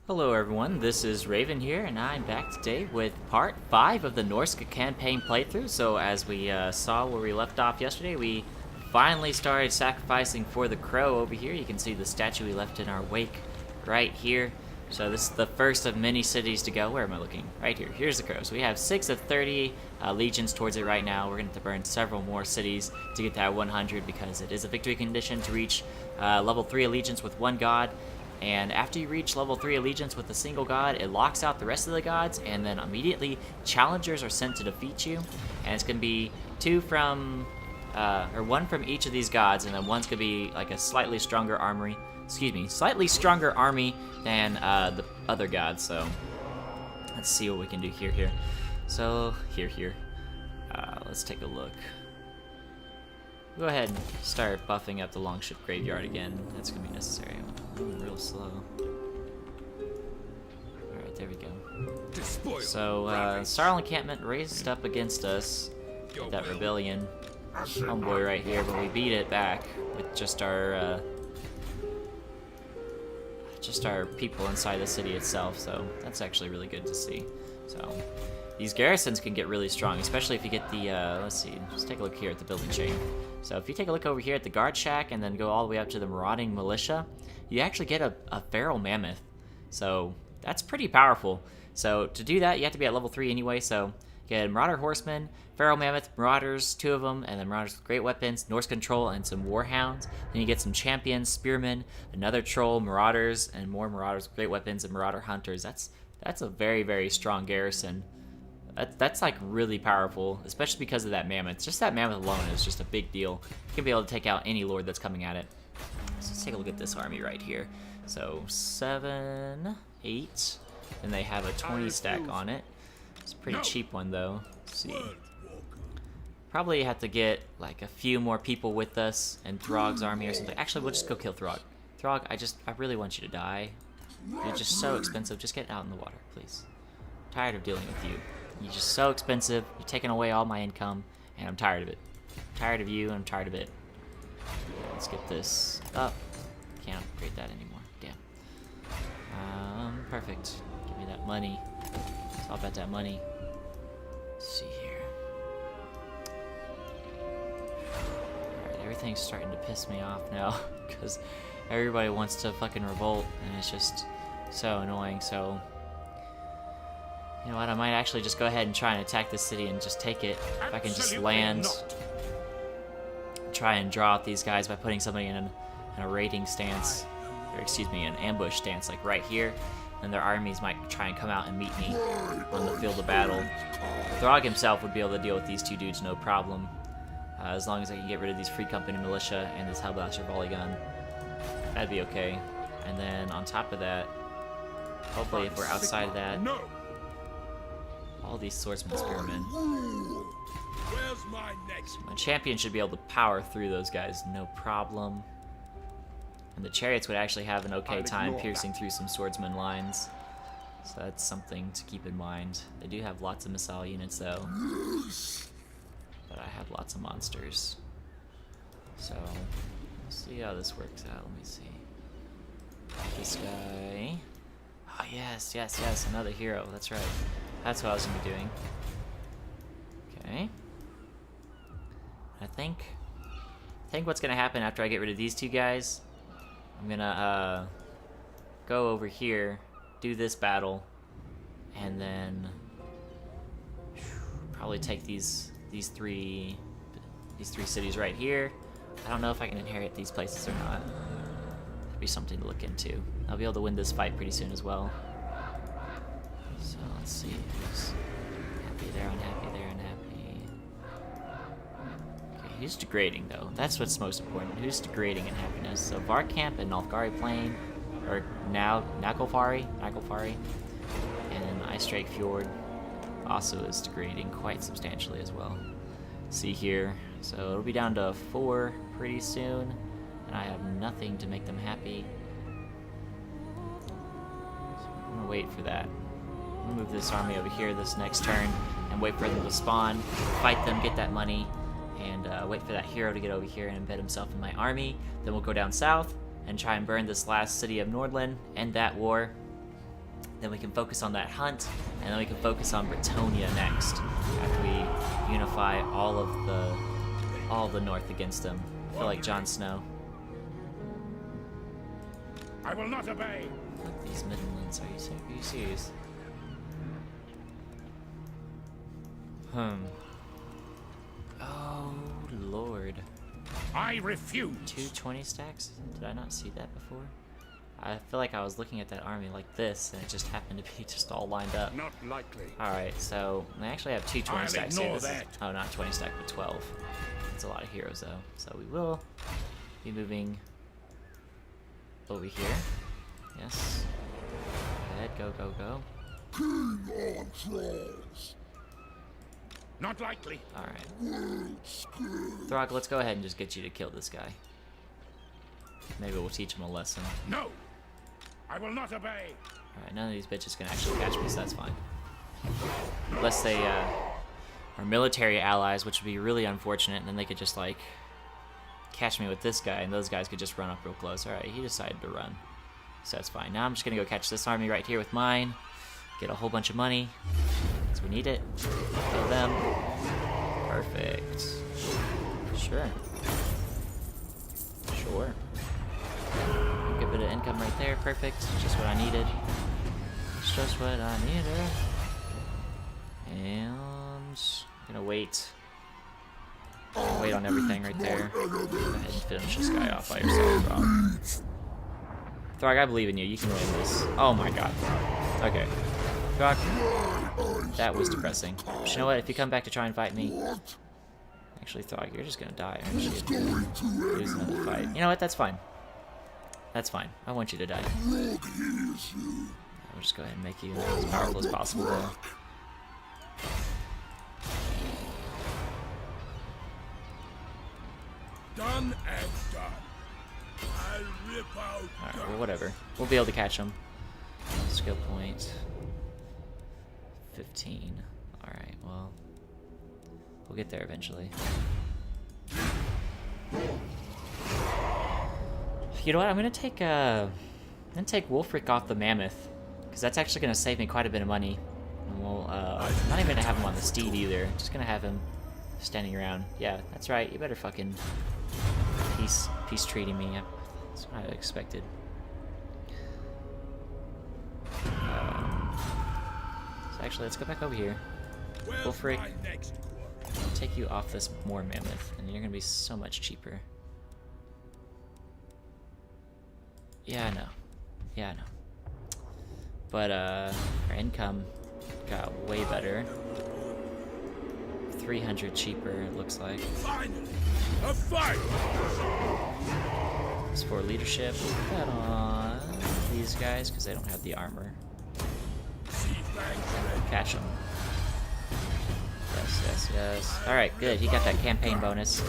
Hello everyone, this is Raven here, and I'm back today with part 5 of the Norsca campaign playthrough. So as we saw where we left off yesterday, we finally started sacrificing for the crow over here. You can see the statue we left in our wake right here. So this is the first of many cities to go. Where am I looking? Right here. Here's the crow. So we have 6 of 30 legions towards it right now. We're going to have to burn several more cities to get that 100 because it is a victory condition to reach level 3 allegiance with one god. And after you reach level 3 allegiance with a single god, it locks out the rest of the gods, and then immediately challengers are sent to defeat you. And it's going to be one from each of these gods, and then one's going to be like a slightly stronger army than the other gods. So let's see what we can do here. So here. Let's take a look. Go ahead and start buffing up the longship graveyard again. That's gonna be necessary. I'm real slow. Alright, there we go. So, Starl encampment raised up against us with that rebellion. Homeboy right here, but we beat it back with just our people inside the city itself, so that's actually really good to see. So, these garrisons can get really strong, especially if you get the, let's see, just take a look here at the building chain. So if you take a look over here at the guard shack and then go all the way up to the marauding militia, you actually get a feral mammoth. So that's pretty powerful. So to do that, you have to be at level 3 anyway, so get marauder horsemen, feral mammoth, marauders, 2 of them, and then marauders with great weapons, Norse control, and some warhounds. Then you get some champions, spearmen, another troll, marauders, and more marauders with great weapons, and marauder hunters. That's a very, very strong garrison. That's like really powerful, especially because of that mammoth. Just that mammoth alone is just a big deal. You can be able to take out any lord that's coming at it. So let's take a look at this army right here. So 7, 8, and they have a 20 stack on it. It's a pretty cheap one though. Let's see. Probably have to get like a few more people with us and Throg's army or something. Actually, we'll just go kill Throg. Throg, I really want you to die. You're just so expensive. Just get out in the water, please. I'm tired of dealing with you. You're just so expensive. You're taking away all my income, and I'm tired of it. I'm tired of you, and I'm tired of it. Let's get this up. Can't upgrade that anymore. Damn. Perfect. Give me that money. It's all about that money. Let's see here. Alright, everything's starting to piss me off now, because everybody wants to fucking revolt, and it's just so annoying, so... You know what, I might actually just go ahead and try and attack this city and just take it. If I can just land, try and draw out these guys by putting somebody in a raiding stance, or excuse me, an ambush stance, like right here, and their armies might try and come out and meet me on the field of battle. Throg himself would be able to deal with these 2 dudes no problem, as long as I can get rid of these Free Company militia and this Hellblaster volley gun. That'd be okay. And then on top of that, hopefully if we're outside of that, all these swordsmen, spearmen. My champion should be able to power through those guys, no problem. And the chariots would actually have an okay time piercing through some swordsman lines. So that's something to keep in mind. They do have lots of missile units though. But I have lots of monsters. So, let's see how this works out. Let me see. This guy. Oh, yes, another hero. That's right. That's what I was going to be doing. Okay. I think what's going to happen after I get rid of these 2 guys, I'm going to go over here, do this battle, and then probably take these 3 cities right here. I don't know if I can inherit these places or not. That'd be something to look into. I'll be able to win this fight pretty soon as well. So let's see who's happy there, unhappy there, unhappy. Okay, who's degrading though? That's what's most important. Who's degrading in happiness? So Varkamp and Nalfgari Plain, or now Naglfari, and then Ice Drake Fjord also is degrading quite substantially as well. See here, so it'll be down to 4 pretty soon, and I have nothing to make them happy. So I'm gonna wait for that. Move this army over here this next turn and wait for them to spawn, fight them, get that money, and wait for that hero to get over here and embed himself in my army. Then we'll go down south and try and burn this last city of Nordland, end that war, Then we can focus on that hunt, and then we can focus on Bretonia next, after we unify all of the north against them. I feel like Jon Snow. I will not obey. Fuck these Midlands, are you serious? Oh, Lord. I refuse. 220 stacks? Did I not see that before? I feel like I was looking at that army like this, and it just happened to be just all lined up. Not likely. Alright, so they actually have two 20 I'll stacks ignore here. that. Oh, not 20 stack, but 12. That's a lot of heroes, though. So we will be moving over here. Yes. Go ahead, go, go, go. King on trolls. Not likely. Alright. Throg, let's go ahead and just get you to kill this guy. Maybe we'll teach him a lesson. No. I will not obey. Alright, none of these bitches can actually catch me, so that's fine. Unless they are military allies, which would be really unfortunate, and then they could just, like, catch me with this guy, and those guys could just run up real close. Alright, he decided to run. So that's fine. Now I'm just gonna go catch this army right here with mine. Get a whole bunch of money. Because we need it. Kill them. Perfect. Sure. Sure. Good bit of income right there. Perfect. Just what I needed. It's just what I needed. And I'm gonna wait. Wait on everything right there. Go ahead and finish this guy off by yourself, Throg. Throg, I believe in you. You can win this. Oh my god, Throg. Okay. Throg. That was depressing. But you know what? If you come back to try and fight me... Actually, Throg, you're just gonna die, aren't you? Lose another fight. You know what? That's fine. That's fine. I want you to die. I'll just go ahead and make you as powerful as possible there. Done and done. I'll rip out. Alright, well, whatever. We'll be able to catch him. Skill point 15. Alright, well, we'll get there eventually. You know what? I'm gonna take Wulfrik off the mammoth, because that's actually gonna save me quite a bit of money. And we'll not even gonna have him on the steed either. Just gonna have him standing around. Yeah, that's right. You better fucking peace treating me. That's what I expected. So actually, let's go back over here. Wulfrik, I'll take you off this more mammoth, and you're gonna be so much cheaper. Yeah, I know. Yeah, I know. But our income got way better. 300 cheaper, it looks like. Finally, a fight. As for leadership, put on these guys because they don't have the armor. Catch them. Yes, yes, yes. Alright, good. He got that campaign bonus.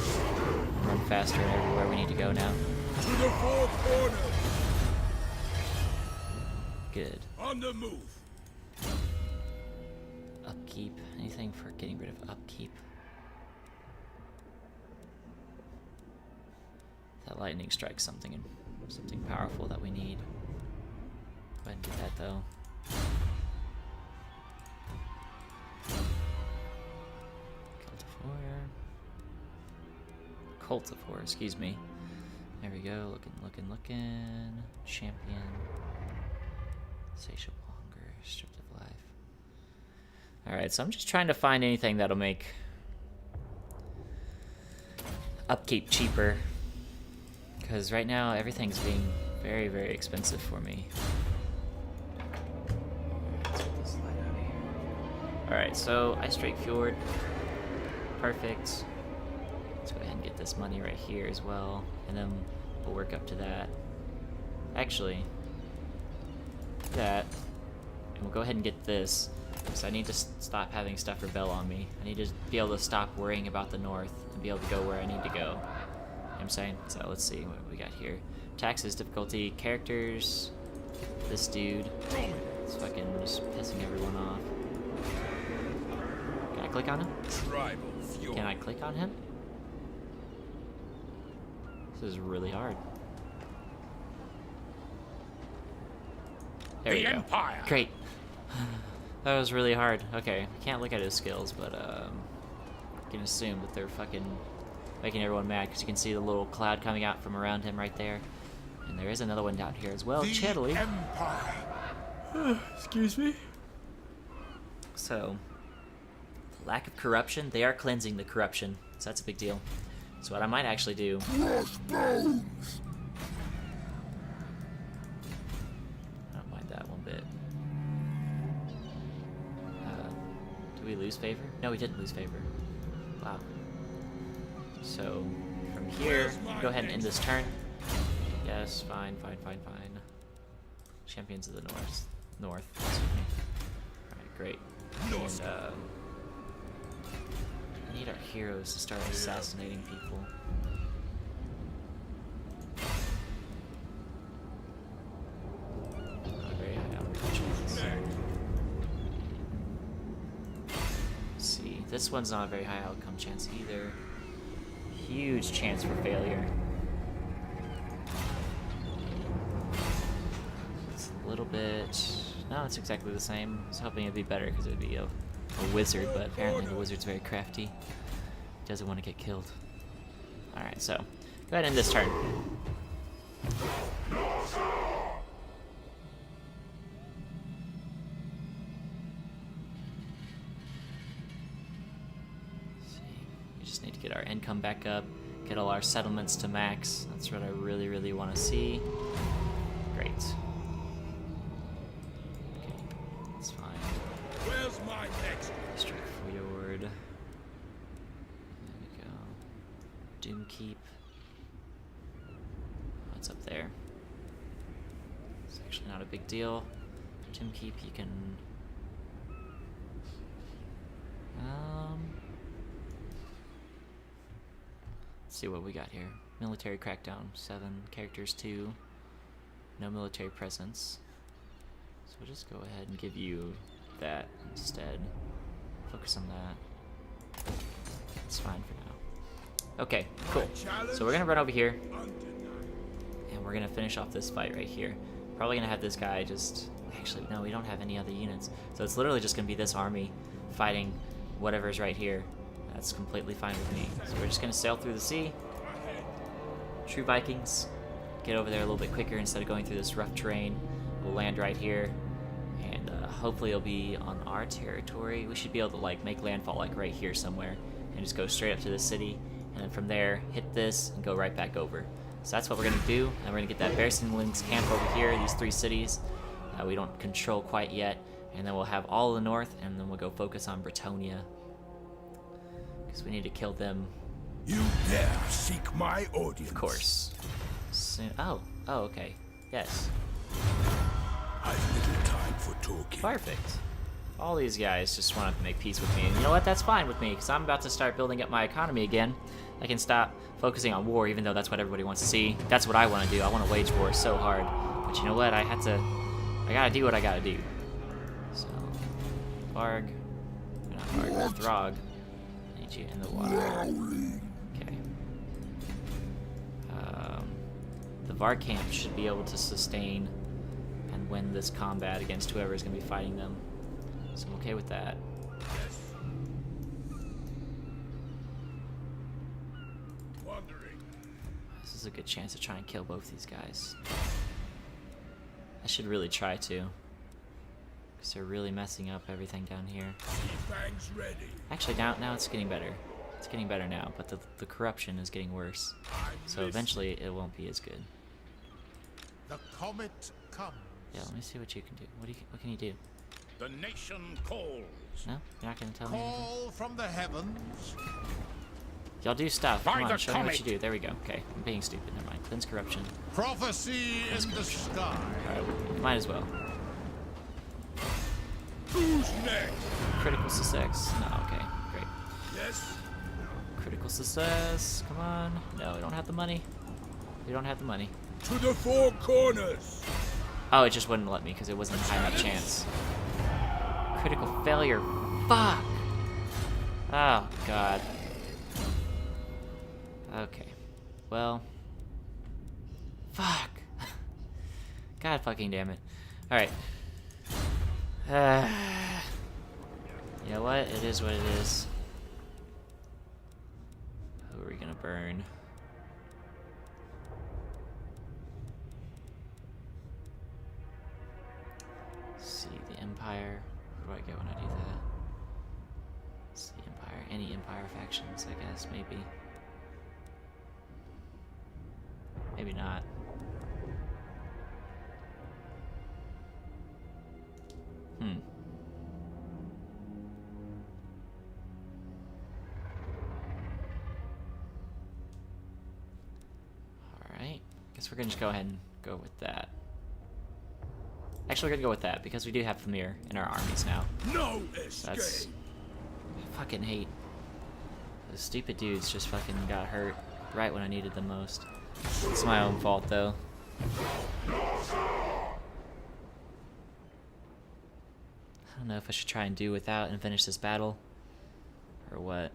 Run faster everywhere we need to go now. To the four corners. Good. On the move. Upkeep. Anything for getting rid of upkeep? That lightning strikes something powerful that we need. Go ahead and get that though. Cultivar, excuse me. There we go. Looking. Champion. Satiable hunger. Stripped of life. Alright, so I'm just trying to find anything that'll make upkeep cheaper. Because right now everything's being very, very expensive for me. Let's get this light out of here. Alright, so Ice Drake Fjord. Perfect. Let's go ahead and get this money right here as well. And then we'll work up to that. Actually, that. And we'll go ahead and get this. Because I need to stop having stuff rebel on me. I need to be able to stop worrying about the north and be able to go where I need to go. You know what I'm saying? So let's see what we got here. Taxes, difficulty, characters. This dude. It's fucking just pissing everyone off. Can I click on him? Can I click on him? This is really hard. There The you go. Empire. Great. That was really hard. Okay, can't look at his skills, but I can assume that they're fucking making everyone mad because you can see the little cloud coming out from around him right there. And there is another one down here as well, The Chiddly. Empire. Excuse me. So, lack of corruption. They are cleansing the corruption, so that's a big deal. So what I might actually do. Crossbones. I don't mind that one bit. Do we lose favor? No, we didn't lose favor. Wow. So, from here, go ahead and end this turn. Yes, fine. Champions of the North. Alright, great. Norsca. And, we need our heroes to start assassinating people. Not very high outcome chances. Let's see, this one's not a very high outcome chance either. Huge chance for failure. It's a little bit... No, it's exactly the same. I was hoping it'd be better because it would be a wizard, but apparently the wizard's very crafty. Doesn't want to get killed. Alright, so go ahead and end this turn. We just need to get our income back up, get all our settlements to max. That's what I really want to see. Great. Okay, that's fine. Where's my next? Strike forward. There we go. Doom Keep. What's up there? It's actually not a big deal. Doom Keep, you can. Let's see what we got here. Military crackdown 7, characters 2, no military presence. So we'll just go ahead and give you that instead. Focus on that. It's fine for now. Okay, cool. So we're gonna run over here and we're gonna finish off this fight right here. Probably gonna have this guy just... Actually, no, we don't have any other units. So it's literally just gonna be this army fighting whatever's right here. That's completely fine with me. So we're just gonna sail through the sea. True Vikings. Get over there a little bit quicker instead of going through this rough terrain. We'll land right here. And hopefully it'll be on our territory. We should be able to like make landfall like right here somewhere. And just go straight up to the city. And then from there, hit this and go right back over. So that's what we're gonna do. And we're gonna get that Bearskinglings camp over here, these 3 cities. We don't control quite yet. And then we'll have all of the north, and then we'll go focus on Bretonia. Because we need to kill them. You dare seek my audience? Of course. Soon. Oh, okay. Yes. I've little time for talking. Perfect. All these guys just want to make peace with me. And you know what? That's fine with me, because I'm about to start building up my economy again. I can stop focusing on war, even though that's what everybody wants to see. That's what I want to do. I want to wage war so hard. But you know what? I gotta do what I gotta do. So, Varg. Not Varg, Throg. I need you in the water. Okay. The Varg camp should be able to sustain and win this combat against whoever is going to be fighting them. So I'm okay with that. Wandering. This is a good chance to try and kill both these guys. I should really try to. Because they're really messing up everything down here. Fangs ready. Actually, now it's getting better. It's getting better now, but the corruption is getting worse. So eventually it won't be as good. The comet comes. Yeah, let me see what you can do. What can you do? The nation calls. No? You're not going to tell me anything? Call from the heavens. Y'all do stuff. By Come on, the show me what you comet. do. There we go. Okay, I'm being stupid. Never mind. Cleanse corruption. Prophecy in the sky. Alright, might as well. Who's next? Critical success. No, okay, great. Yes. Critical success. Come on. No, we don't have the money. We don't have the money. To the 4 corners. Oh, it just wouldn't let me because it wasn't a high enough chance. Critical failure. Fuck. Oh, God. Okay. Well. Fuck. God fucking damn it. Alright. know what? It is what it is. Who are we gonna burn? Let's see, the Empire. What do I get when I do that? It's the Empire. Any Empire factions, I guess, maybe. Maybe not. Alright. Guess we're gonna just go ahead and go with that. Actually, we're gonna go with that because we do have Famir in our armies now. No escape. That's... I fucking hate. Those stupid dudes just fucking got hurt right when I needed them most. It's my own fault, though. I don't know if I should try and do without and finish this battle, or what.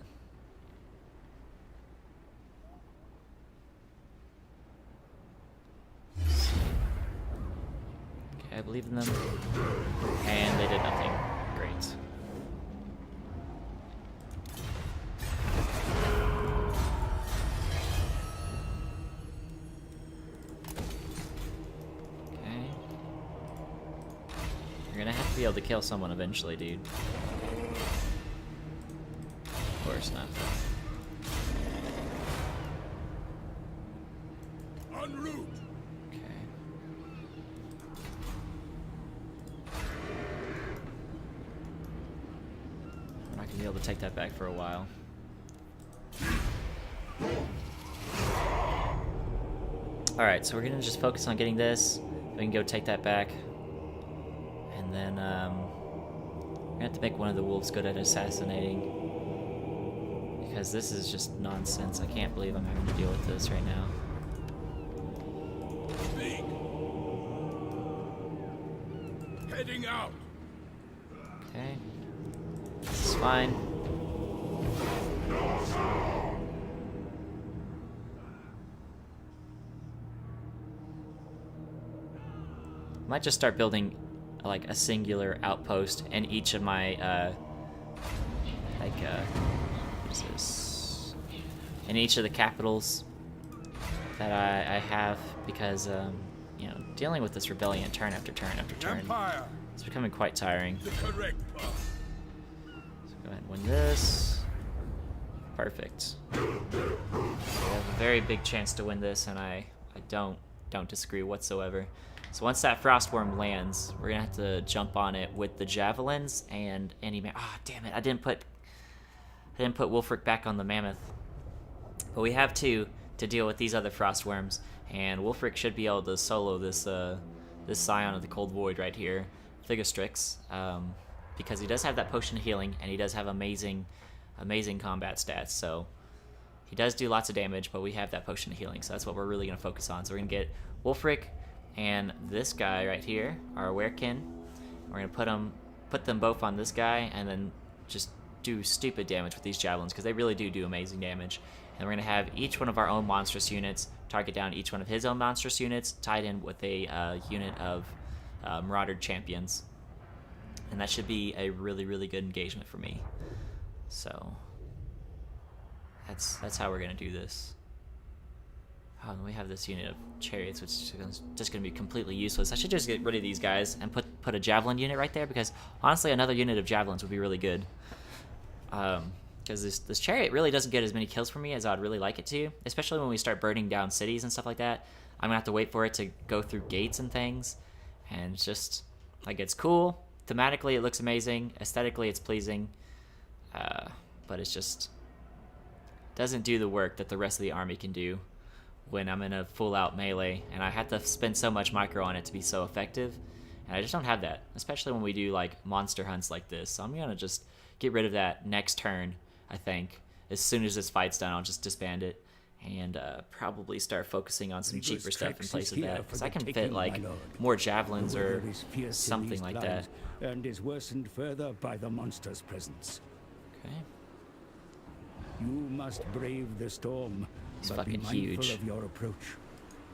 Okay, I believe in them, and they did nothing. Great. You're gonna have to be able to kill someone eventually, dude. Of course not. En route. Okay. I'm not gonna be able to take that back for a while. Alright, so we're gonna just focus on getting this. We can go take that back. And then, we're gonna have to make one of the wolves good at assassinating. Because this is just nonsense. I can't believe I'm having to deal with this right now. Speak. Heading out. Okay. This is fine. Might just start building like a singular outpost in each of my what is this? In each of the capitals that I have, because you know, dealing with this rebellion turn after turn after turn, Empire. it's becoming quite tiring. The correct path. So go ahead and win this. Perfect. We have a very big chance to win this, and I don't disagree whatsoever. So once that Frostworm lands, we're gonna have to jump on it with the javelins and any damn it! I didn't put Wulfrik back on the mammoth, but we have two to deal with these other Frostworms, and Wulfrik should be able to solo this this Scion of the Cold Void right here, Figastrix, because he does have that potion of healing, and he does have amazing combat stats. So he does do lots of damage, but we have that potion of healing, so that's what we're really gonna focus on. So we're gonna get Wulfrik and this guy right here, our Werekin. We're gonna put them both on this guy, and then just do stupid damage with these javelins, because they really do amazing damage. And we're gonna have each one of our own monstrous units target down each one of his own monstrous units, tied in with a unit of Marauder champions, and that should be a really good engagement for me. So that's how we're gonna do this. Oh, and we have this unit of chariots, which is just going to be completely useless. I should just get rid of these guys and put a javelin unit right there, because honestly, another unit of javelins would be really good. Because this chariot really doesn't get as many kills for me as I'd really like it to, especially when we start burning down cities and stuff like that. I'm going to have to wait for it to go through gates and things, and it's just, like, it's cool. Thematically, it looks amazing. Aesthetically, it's pleasing. But it's just doesn't do the work that the rest of the army can do when I'm in a full-out melee, and I have to spend so much micro on it to be so effective, and I just don't have that, especially when we do like monster hunts like this. So I'm gonna just get rid of that next turn. I think as soon as this fight's done, I'll just disband it and probably start focusing on some cheaper stuff in place of that, because I can fit like more javelins or something like that. And is worsened further by the monster's presence. Okay. You must brave the storm. It's but be fucking mindful huge. of your approach.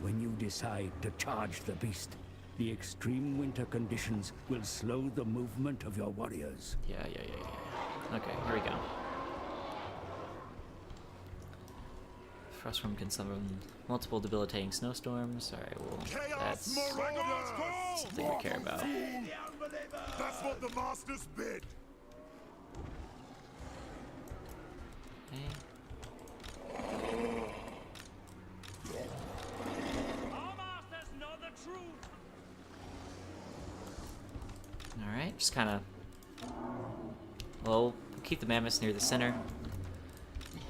When you decide to charge the beast, the extreme winter conditions will slow the movement of your warriors. Yeah. Okay, here we go. Frostworm can summon multiple debilitating snowstorms. Alright, well, that's something we care about. That's what the masters bid. Okay. Alright, just kind of... Well, we'll keep the mammoths near the center.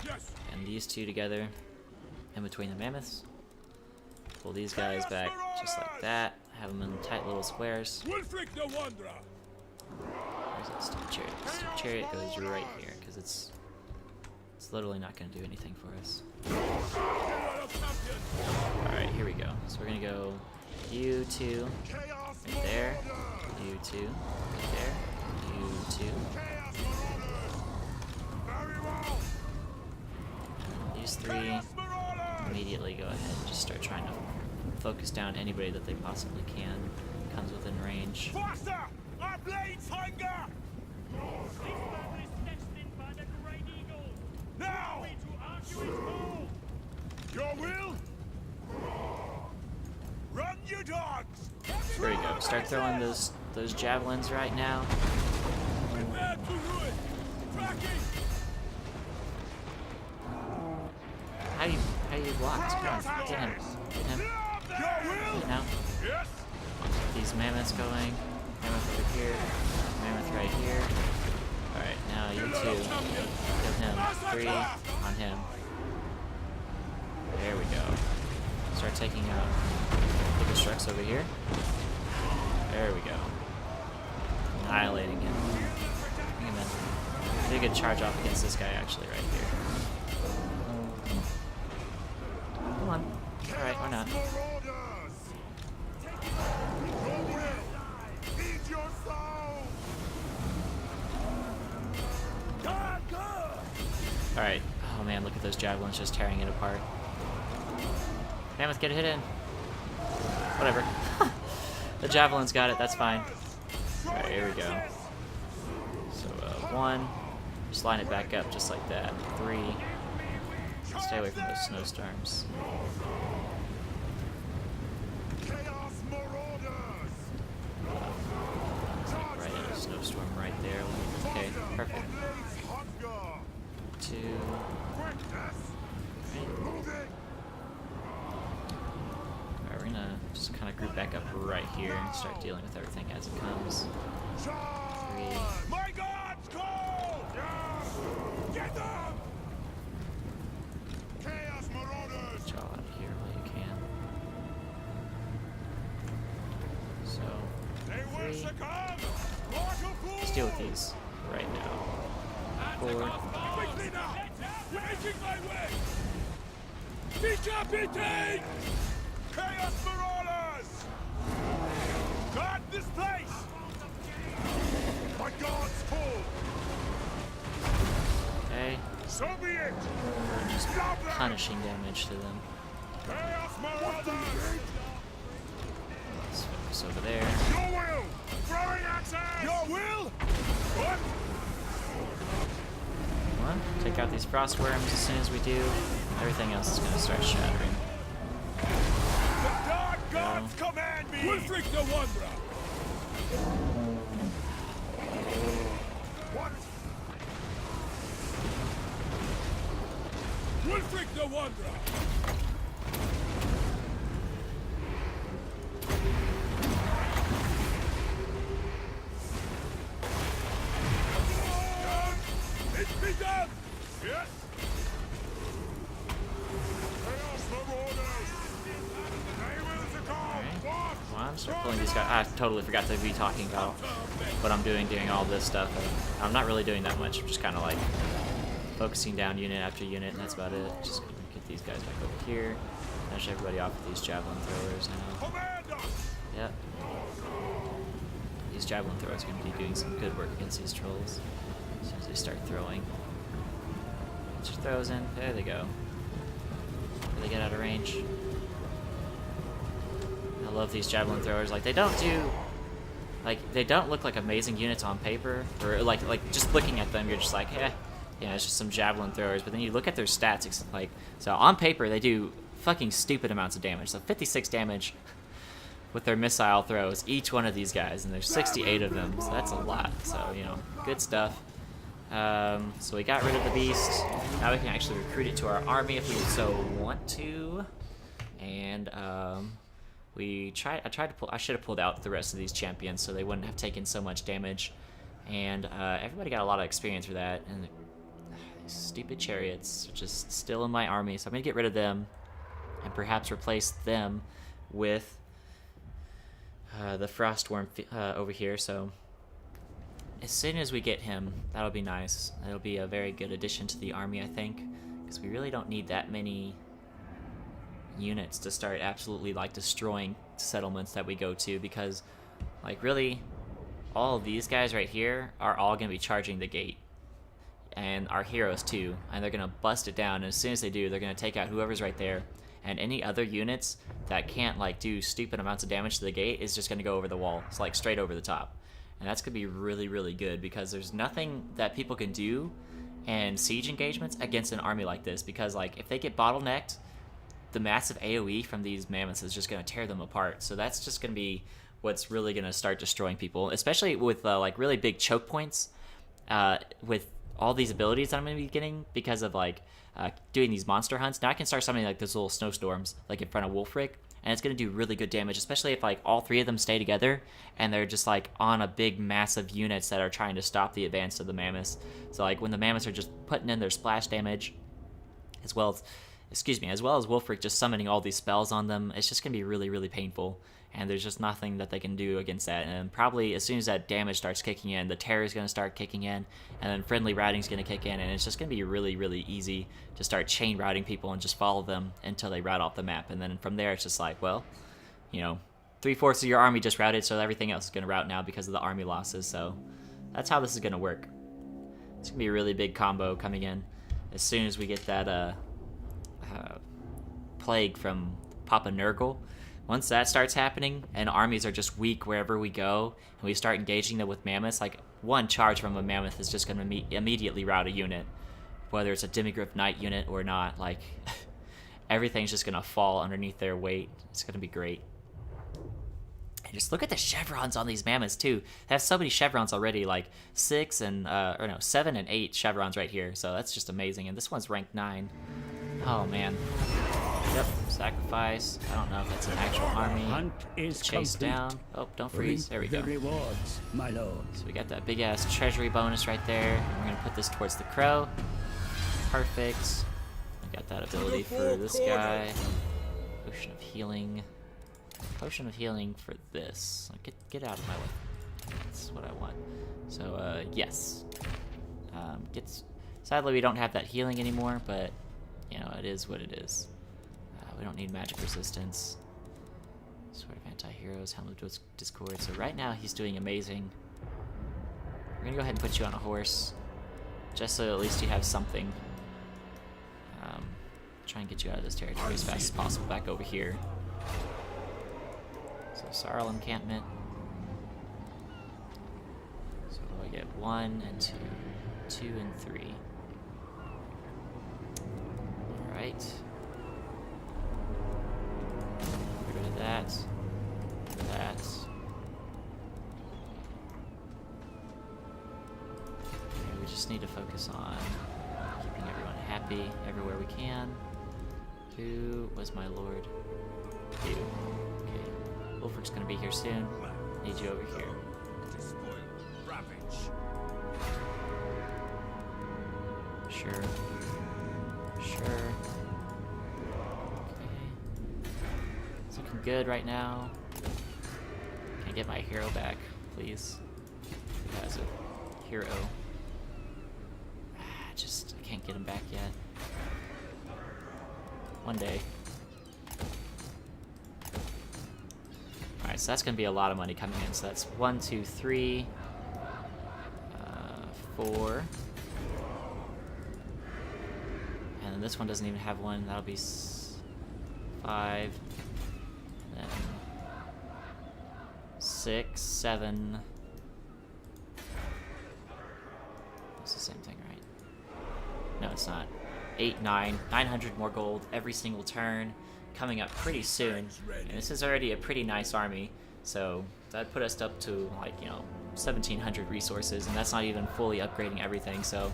Yes. And these two together in between the mammoths. Pull these guys back just like that. Have them in tight little squares. Wulfrik the Wanderer. Where's that stupid chariot? The stupid chariot goes right here, because it's literally not going to do anything for us. Alright, here we go. So we're going to go you two right there. You two right there. You two. These three immediately go ahead and just start trying to focus down anybody that they possibly can. Comes within range. Faster! Our blades hunger! Now! Your will? Run, you dogs! There you go. Start throwing those javelins right now. Prepare to ruin! Tracking! How do you block? Come on, get him. Get him. Your will? Now. Yes! These mammoths going. Mammoth over here. Mammoth right here. Alright, now you two. Kill him. 3 on him. There we go. Start taking out the constructs over here. There we go. Annihilating him. Bring him in. Pretty good charge off against this guy actually right here. Come on. Alright, why not? Alright. Oh man, look at those javelins just tearing it apart. Mammoth, get a hit in. Whatever. The javelins got it, that's fine. Alright, here we go. So, 1. Just line it back up just like that. 3. Stay away from those snowstorms. Right in a snowstorm right there. Okay, perfect. 2. Alright, we're gonna just kind of group back up right here and start dealing with everything as it comes. 3. My God's call! Get them! Chaos Marauders! Get y'all out of here while you can. So, They will 3. succumb! Mortal fools! Let's deal with these right now. 4. Quickly now! Waging my way! Decapitate! Chaos Marauders! Guard this place! My God's call! Okay, So be it! just punishing damage to them. Chaos Marauders! Let's focus over there. Your will! Throwing axes! Your will! What? Well, take out these frost worms as soon as we do. Everything else is going to start shattering. The dark gods command me! Wulfrik the Wanderer! What? Wulfrik the Wanderer! It's be done! Yes! Chaos Marauders! They will succumb! What? Well, I'm start pulling these guys. I totally forgot to be talking about what I'm doing during all this stuff. I'm not really doing that much. I'm just kind of like focusing down unit after unit, and that's about it. Just gonna get these guys back over here. Finish everybody off with these javelin throwers now. Command us! Yep. These javelin throwers are going to be doing some good work against these trolls as soon as they start throwing. Get your throws in. There they go. They get out of range. I love these javelin throwers. Like, they don't do like, they don't look like amazing units on paper, or like just looking at them, you're just like, eh, yeah, it's just some javelin throwers. But then you look at their stats, it's like, so on paper they do fucking stupid amounts of damage. So 56 damage with their missile throws, each one of these guys, and there's 68 of them, so that's a lot. So, you know, good stuff. So we got rid of the beast. Now we can actually recruit it to our army if we so want to. And I should have pulled out the rest of these champions so they wouldn't have taken so much damage. And everybody got a lot of experience for that. And these stupid chariots are just still in my army, so I'm gonna get rid of them and perhaps replace them with the Frostworm over here. So as soon as we get him, that'll be nice. That'll be a very good addition to the army, I think, because we really don't need that many units to start absolutely like destroying settlements that we go to, because like really all of these guys right here are all going to be charging the gate, and our heroes too, and they're going to bust it down. And as soon as they do, they're going to take out whoever's right there, and any other units that can't like do stupid amounts of damage to the gate is just going to go over the wall. It's like straight over the top. And that's going to be really, really good, because there's nothing that people can do in siege engagements against an army like this, because like if they get bottlenecked, the massive AoE from these mammoths is just going to tear them apart. So that's just going to be what's really going to start destroying people, especially with like really big choke points with all these abilities that I'm going to be getting because of like doing these monster hunts. Now I can start summoning like those little snowstorms like in front of Wulfrik, and it's going to do really good damage, especially if like all three of them stay together and they're just like on a big massive units that are trying to stop the advance of the mammoths. So like when the mammoths are just putting in their splash damage, as well as Wulfrik just summoning all these spells on them, it's just going to be really, really painful. And there's just nothing that they can do against that. And probably as soon as that damage starts kicking in, the terror is going to start kicking in, and then friendly routing is going to kick in, and it's just going to be really, really easy to start chain routing people and just follow them until they route off the map. And then from there, it's just like, well, you know, 3/4 of your army just routed, so everything else is going to route now because of the army losses. So that's how this is going to work. It's going to be a really big combo coming in as soon as we get that plague from Papa Nurgle. Once that starts happening and armies are just weak wherever we go, and we start engaging them with mammoths, like one charge from a mammoth is just going to immediately rout a unit, whether it's a Demigryph Knight unit or not. Like everything's just going to fall underneath their weight. It's going to be great. And just look at the chevrons on these mammoths too. They have so many chevrons already, like 7 and 8 chevrons right here. So that's just amazing. And this one's ranked 9. Oh man. Yep, sacrifice. I don't know if that's an actual army. Hunt is Chase complete. down. Oh, don't freeze. There we go. The rewards, my lord. So we got that big ass treasury bonus right there. And we're gonna put this towards the crow. Perfect. I got that ability for this guy. Potion of healing. Potion of healing for this. Get out of my way. That's what I want. So yes. Sadly we don't have that healing anymore, but you know, it is what it is. We don't need magic resistance. Sword of Anti-Heroes, Helm of Discord. So right now he's doing amazing. We're gonna go ahead and put you on a horse, just so at least you have something. Try and get you out of this territory as fast as possible back over here. So Sarl encampment. So I get 1 and 2, 2 and 3. All right. Get rid of that. That. Okay, we just need to focus on keeping everyone happy everywhere we can. Who was my lord? You. Okay. Wulfrik's gonna be here soon. Need you over here. Sure. Sure. It's looking good right now. Can I get my hero back, please? Who has a hero? I can't get him back yet. One day. Alright, so that's going to be a lot of money coming in. So that's 1, 2, 3, 4. And then this one doesn't even have one. That'll be 5. Then 6, 7. It's the same thing, right? No, it's not. 8, 9. 900 more gold every single turn. Coming up pretty soon. And this is already a pretty nice army. So that put us up to, like, you know, 1,700 resources. And that's not even fully upgrading everything. So,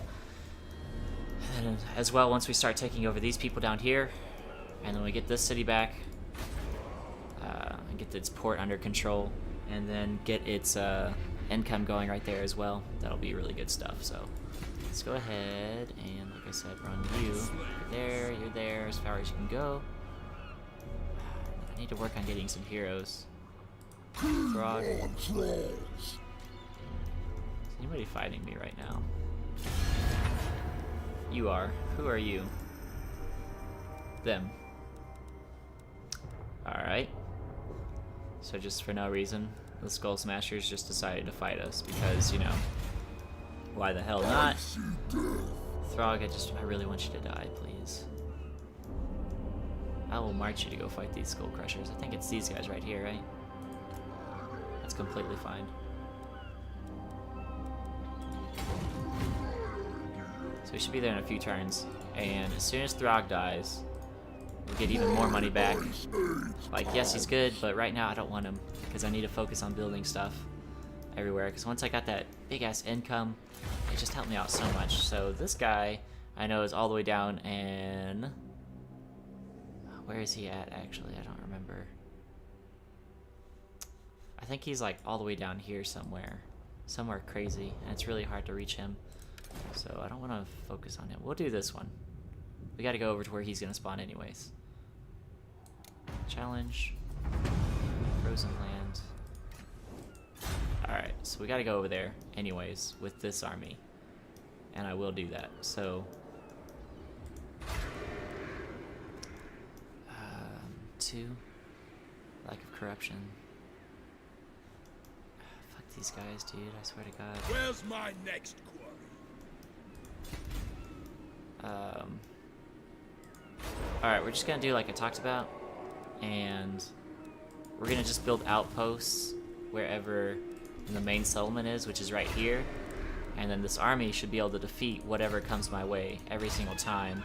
and as well, once we start taking over these people down here, and then we get this city back, and get its port under control, and then get its income going right there as well. That'll be really good stuff. So let's go ahead and, like I said, run you. You're there as far as you can go. I need to work on getting some heroes. Frog. Is anybody fighting me right now? You are. Who are you? Them. Alright. So just for no reason, the Skull Smashers just decided to fight us because, you know, why the hell not? Throg, I really want you to die, please. I will march you to go fight these Skull Crushers. I think it's these guys right here, right? That's completely fine. So we should be there in a few turns, and as soon as Throg dies, we'll get even more money back. Like, yes, he's good, but right now I don't want him, because I need to focus on building stuff everywhere, because once I got that big-ass income, it just helped me out so much. So this guy, I know, is all the way down, and where is he at, actually? I don't remember. I think he's, like, all the way down here somewhere. Somewhere crazy, and it's really hard to reach him. So I don't want to focus on him. We'll do this one. We got to go over to where he's going to spawn anyways. Challenge. Frozen land. Alright, so we got to go over there anyways with this army. And I will do that. So 2. Lack of corruption. Fuck these guys, dude. I swear to God. Where's my next quarry? Alright, we're just gonna do like I talked about, and we're gonna just build outposts wherever the main settlement is, which is right here, and then this army should be able to defeat whatever comes my way every single time.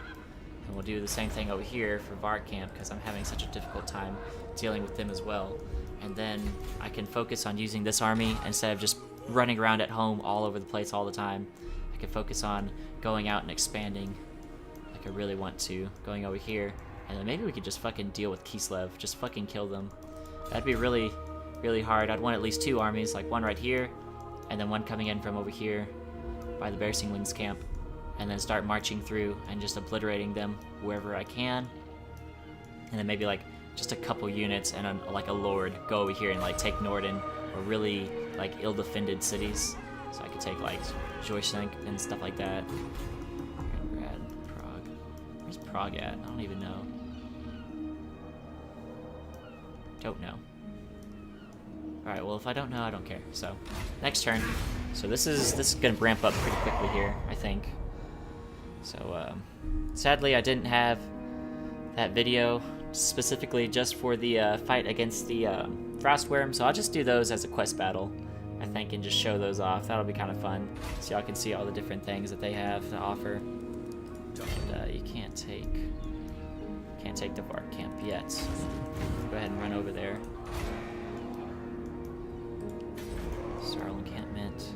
And we'll do the same thing over here for Vark Camp, because I'm having such a difficult time dealing with them as well. And then I can focus on using this army instead of just running around at home all over the place all the time. I can focus on going out and expanding like I really want to, going over here, and then maybe we could just fucking deal with Kislev, just fucking kill them. That'd be really, really hard. I'd want at least 2 armies, like one right here, and then one coming in from over here by the Bear Wings camp, and then start marching through and just obliterating them wherever I can. And then maybe like just a couple units and like a lord go over here and like take Norden, or really like ill-defended cities. So I could take like Joysank and stuff like that. Grad, Prague. Where's Prague at? I don't even know. Don't know. Alright, well if I don't know, I don't care. So, next turn. So this is gonna ramp up pretty quickly here, I think. So, sadly I didn't have that video specifically just for the fight against the Frostworm, so I'll just do those as a quest battle, I think, and just show those off. That'll be kind of fun, so y'all can see all the different things that they have to offer. And you can't take the Vark camp yet. Go ahead and run over there. Starl encampment.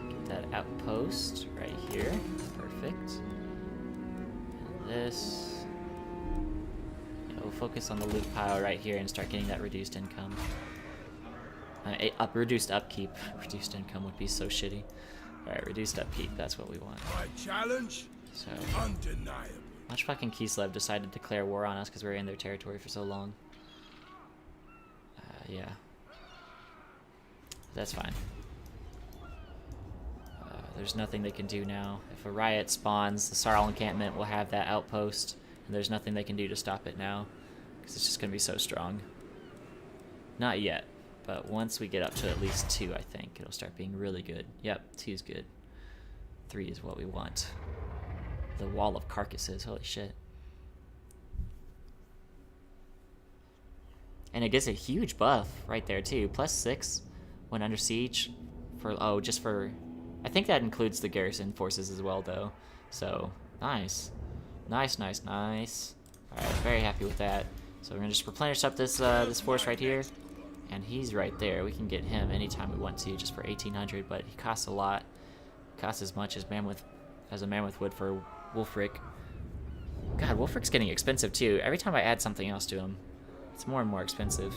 Get that outpost right here. Perfect. And this. Yeah, we'll focus on the loot pile right here and start getting that reduced income. Reduced upkeep. Reduced income would be so shitty. Alright, reduced upkeep. That's what we want. My challenge? So, Undeniable. much fucking Kislev decided to declare war on us because we were in their territory for so long. Yeah. That's fine. There's nothing they can do now. If a riot spawns, the Sarl encampment will have that outpost, and there's nothing they can do to stop it now, because it's just going to be so strong. Not yet, but once we get up to at least 2, I think, it'll start being really good. Yep, 2 is good. 3 is what we want. The Wall of Carcasses, holy shit. And it gets a huge buff right there too, +6. when under siege. Just for... I think that includes the garrison forces as well, though. So, nice. Nice. Alright, very happy with that. So we're gonna just replenish up this this force right here. And he's right there. We can get him anytime we want to, just for 1,800, but he costs a lot. Costs as much as a mammoth would for Wulfrik. God, Wulfrik's getting expensive too. Every time I add something else to him, it's more and more expensive.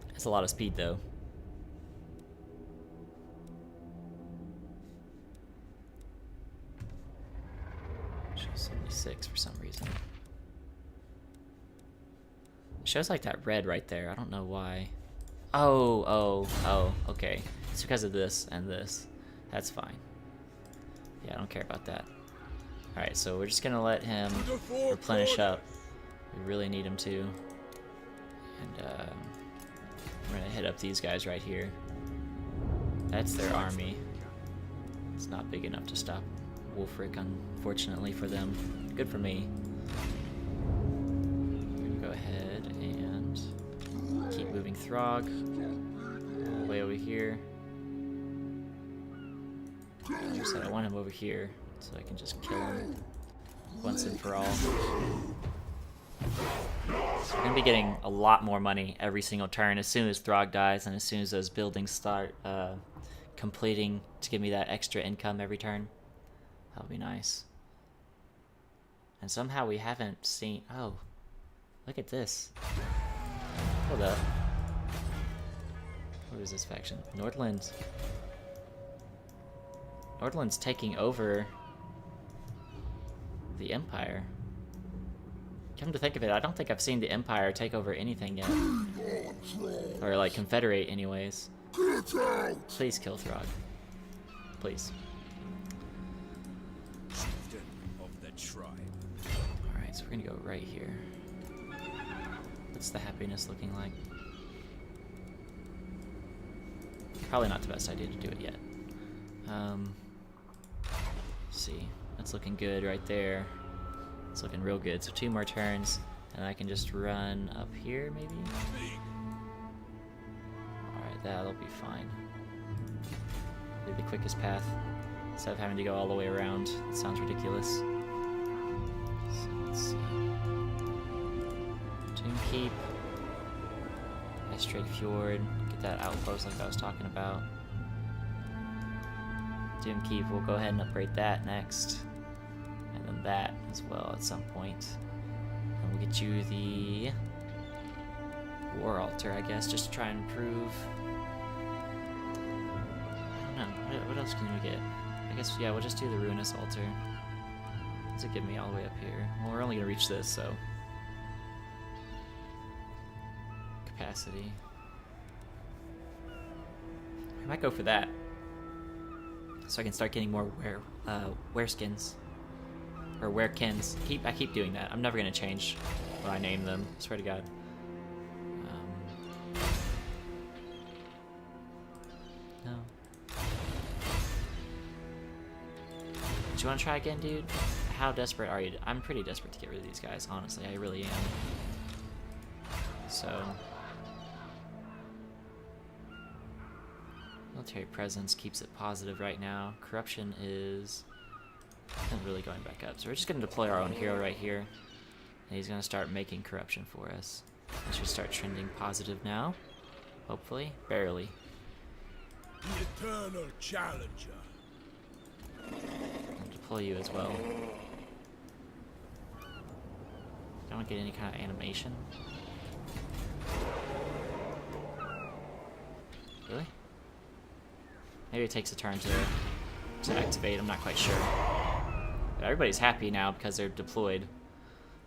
That's a lot of speed though. Shows 76 for some reason. It shows like that red right there. I don't know why. Oh, okay. It's because of this and this. That's fine. Yeah, I don't care about that. Alright, so we're just gonna let him replenish up. We really need him to. And we're gonna hit up these guys right here. That's their army. It's not big enough to stop Wulfrik, unfortunately for them. Good for me. I'm gonna go ahead and keep moving Throg all the way over here. Like I said, I want him over here so I can just kill him once and for all. So we're gonna be getting a lot more money every single turn as soon as Throg dies and as soon as those buildings start completing to give me that extra income every turn. That'll be nice. And somehow we haven't seen... Oh, look at this. Hold up. What is this faction? Nordland's taking over the Empire. Come to think of it, I don't think I've seen the Empire take over anything yet. Or like confederate anyways. Please kill Throg. Please. Alright, so we're gonna go right here. What's the happiness looking like? Probably not the best idea to do it yet. Let's see. That's looking good right there. It's looking real good. So 2 more turns, and I can just run up here, maybe? Alright, that'll be fine. Be the quickest path, instead of having to go all the way around. It sounds ridiculous. So let's see. Tomb Keep. Straight Fjord. Get that outpost like I was talking about. Doom Keep, we'll go ahead and upgrade that next. And then that as well at some point. And we'll get you the War Altar, I guess, just to try and improve. I don't know, what else can we get? I guess, yeah, we'll just do the Ruinous Altar. What does it give me all the way up here? Well, we're only gonna reach this, so. Capacity. I might go for that. So I can start getting more wereskins. Or werekins. I keep doing that. I'm never gonna change what I name them. I swear to God. No. Do you want to try again, dude? How desperate are you? I'm pretty desperate to get rid of these guys. Honestly, I really am. So. Military presence keeps it positive right now. Corruption is really going back up. So we're just going to deploy our own hero right here. And he's going to start making corruption for us. It should start trending positive now. Hopefully. Barely. The eternal challenger. I'll deploy you as well. Don't get any kind of animation. Really? Maybe it takes a turn to activate, I'm not quite sure. But everybody's happy now because they're deployed.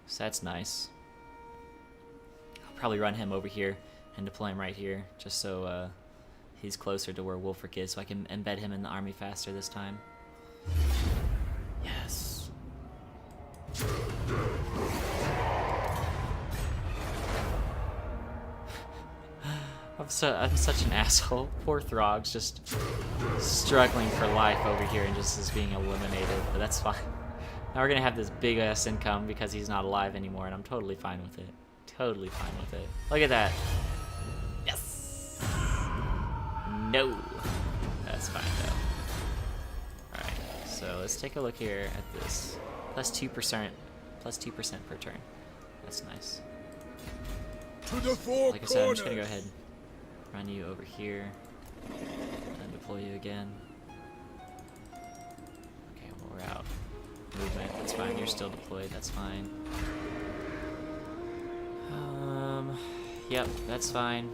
So that's nice. I'll probably run him over here and deploy him right here, just so he's closer to where Wulfrik is, so I can embed him in the army faster this time. Yes. I'm such an asshole. Poor Throg's just struggling for life over here and just is being eliminated, but that's fine. Now we're gonna have this big ass income because he's not alive anymore, and I'm totally fine with it. Totally fine with it. Look at that. Yes. No. That's fine though. All right. So let's take a look here at this. Plus 2%. Plus 2% per turn. That's nice. To the four Like I said, I'm just gonna go ahead and run you over here and deploy you again. Okay, well, we're out. Movement, that's fine. You're still deployed, that's fine. Yep, that's fine.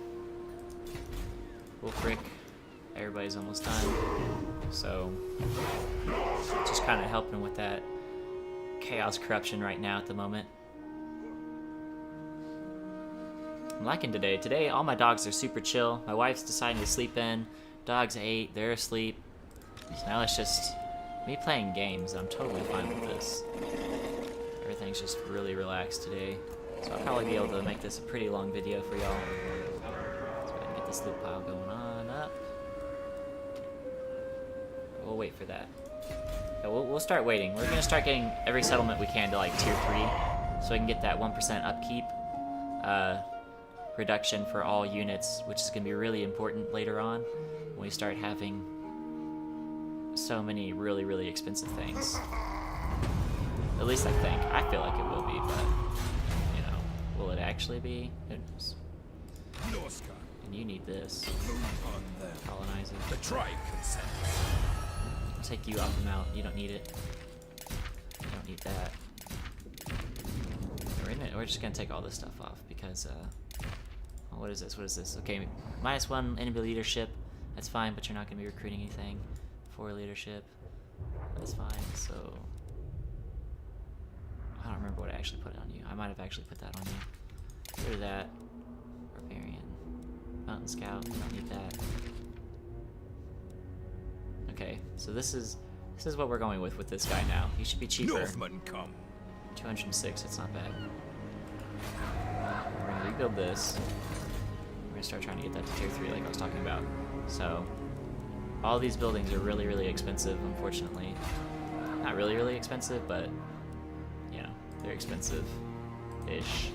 Wulfrik, everybody's almost done. So, just kind of helping with that chaos corruption right now at the moment. I'm liking today. Today, all my dogs are super chill. My wife's deciding to sleep in. Dogs ate, they're asleep. So now it's just me playing games. I'm totally fine with this. Everything's just really relaxed today. So I'll probably be able to make this a pretty long video for y'all. Let's go ahead and get this loot pile going on up. We'll wait for that. Yeah, we'll start waiting. We're gonna start getting every settlement we can to like tier 3, so I can get that 1% upkeep reduction for all units, which is gonna be really important later on when we start having so many really expensive things. At least I think. I feel like it will be, but you know, will it actually be? Who knows? Norsca. And you need this. On them. Colonize it. The tribe consents. I'll take you off the mount. You don't need it. You don't need that. We're just gonna take all this stuff off because oh, what is this? What is this? Okay, -1 enemy leadership. That's fine, but you're not gonna be recruiting anything for leadership. That's fine. So I don't remember what I actually put on you. I might have actually put that on you. Get rid of that. Barbarian. Mountain Scout. You don't need that. Okay, so this is what we're going with this guy now. He should be cheaper. Northmen come. 206. It's not bad. We're gonna rebuild this. We're gonna start trying to get that to tier 3, like I was talking about. So all these buildings are really expensive, unfortunately. Not really expensive, but you know, they're expensive-ish.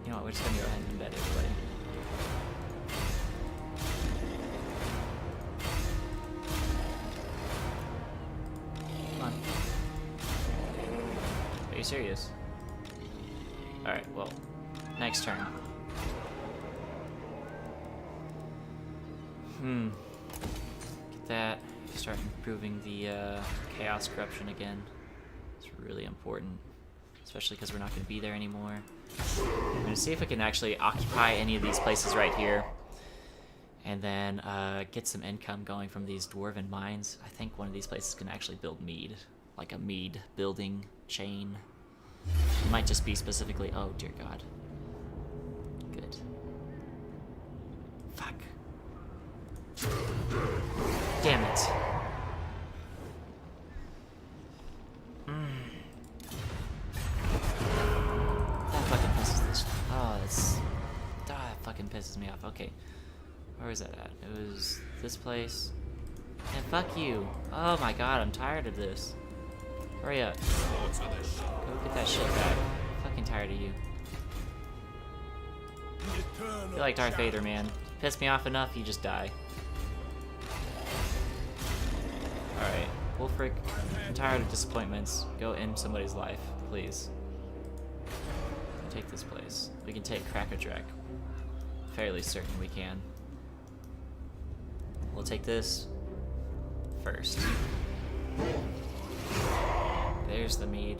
You know what? We're just gonna go ahead and embed everybody. Come on. Are you serious? Alright, well, next turn. Get that. Start improving the chaos corruption again. It's really important, especially because we're not going to be there anymore. We're going to see if we can actually occupy any of these places right here, and then get some income going from these dwarven mines. I think one of these places can actually build mead, like a mead building chain. It might just be specifically. Oh dear God. Good. Fuck. Damn it. That fucking pisses this. Oh, that fucking pisses me off. Okay. Where was that at? It was this place. And fuck you. Oh my God, I'm tired of this. Hurry up. Go get that shit back. I'm fucking tired of you. I feel like Darth Vader, man. Piss me off enough, you just die. Alright, Wulfrik, I'm tired of disappointments. Go end somebody's life, please. Take this place. We can take Crackerdrack. Fairly certain we can. We'll take this first. There's the mead.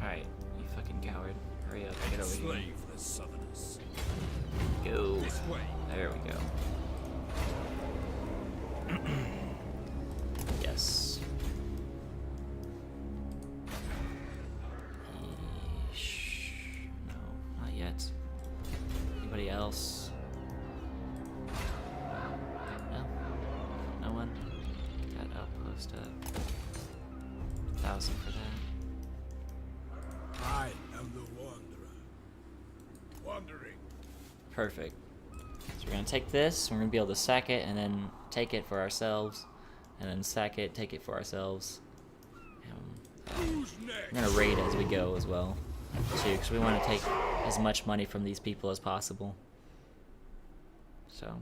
Alright, you fucking coward. Hurry up, get over here. Slave the southerners. Go. This way. There we go. Yes. No, not yet. Anybody else? No? No one? Get that outpost up. 1,000 for that. I am the Wanderer. Wandering. Perfect. So we're gonna take this, we're gonna be able to sack it, and then take it for ourselves, and then sack it, take it for ourselves. Who's next? We're gonna raid as we go as well, too, because we want to take as much money from these people as possible. So,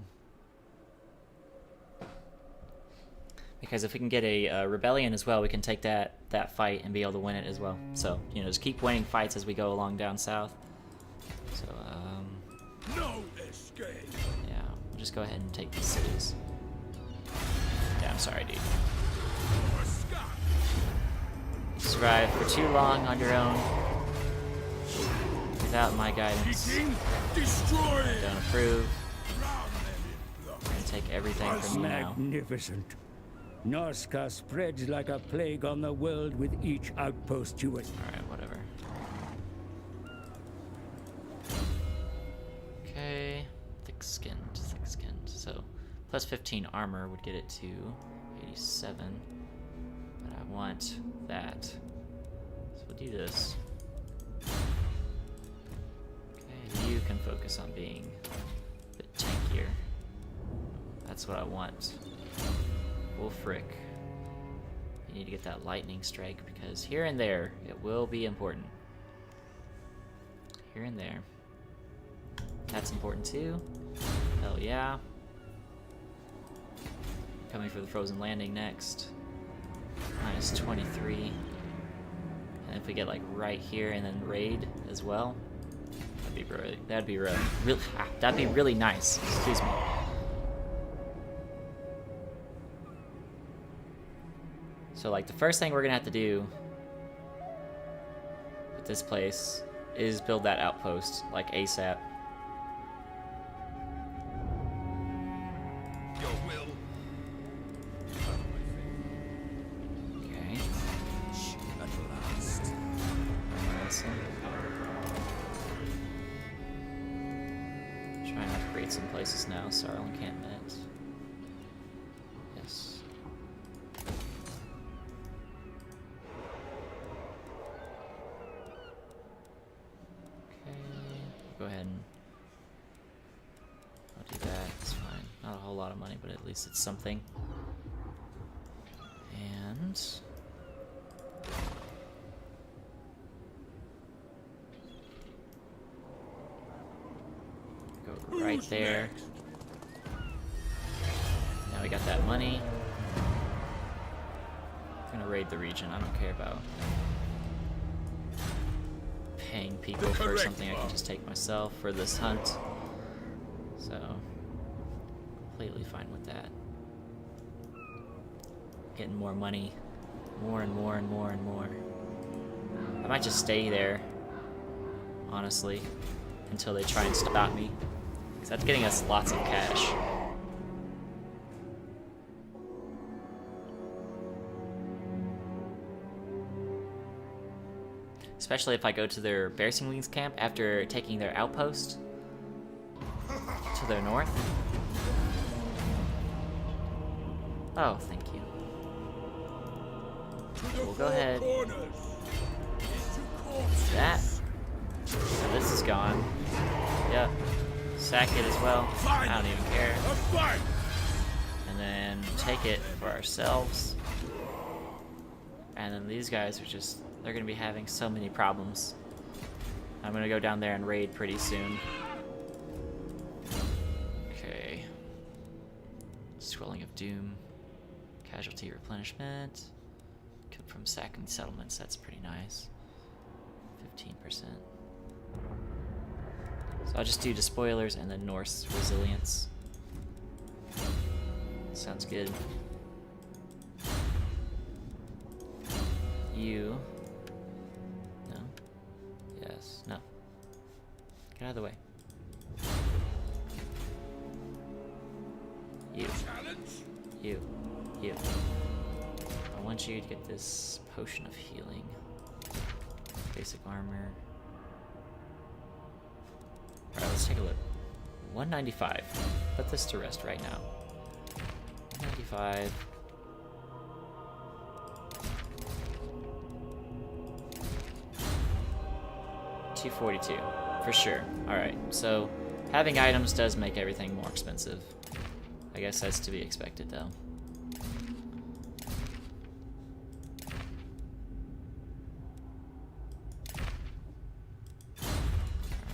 because if we can get a rebellion as well, we can take that fight and be able to win it as well. So, you know, just keep winning fights as we go along down south. So, No escape. yeah, we'll just go ahead and take these cities. Yeah, I'm sorry, dude. Norsca. Survive for too long on your own without my guidance. Seeking, destroy it. Don't approve. Drown them in blood. I'm gonna take everything from you now. Magnificent. Norsca spreads like a plague on the world with each outpost you attack. Alright, whatever. Okay. Thick-skinned, thick-skinned. So, plus 15 armor would get it to 87. But I want that. So we'll do this. Okay, you can focus on being a bit tankier. That's what I want. Wulfrik. You need to get that lightning strike because here and there it will be important. Here and there. That's important too. Hell yeah. Coming for the frozen landing next. Minus 23. And if we get like right here and then raid as well, that'd be really nice. Excuse me. So like the first thing we're gonna have to do with this place is build that outpost like ASAP. Your will. Okay. At last. Awesome. Trying to upgrade some places now. Sarl encampment. Yes. Go ahead and I'll do that, it's fine. Not a whole lot of money, but at least it's something. And go right Who's there. next? Now we got that money. I'm gonna raid the region, I don't care about paying people for something I can just take myself for this hunt. So, completely fine with that. Getting more money. More and more and more and more. I might just stay there, honestly, until they try and stop me. Because that's getting us lots of cash. Especially if I go to their Bearsing Wings camp after taking their outpost to their north. Oh, thank you. We'll go ahead. That. So this is gone. Yep. Sack it as well. I don't even care. And then take it for ourselves. And then these guys are just... They're going to be having so many problems. I'm going to go down there and raid pretty soon. Okay. Swelling of Doom. Casualty replenishment. Come from sacking settlements. That's pretty nice. 15%. So I'll just do Despoilers and then Norse Resilience. Sounds good. You... No. Yes. No. Get out of the way. You. You. You. I want you to get this potion of healing. Basic armor. Alright, let's take a look. 195. Put this to rest right now. 195. 242, for sure. Alright, so having items does make everything more expensive. I guess that's to be expected, though.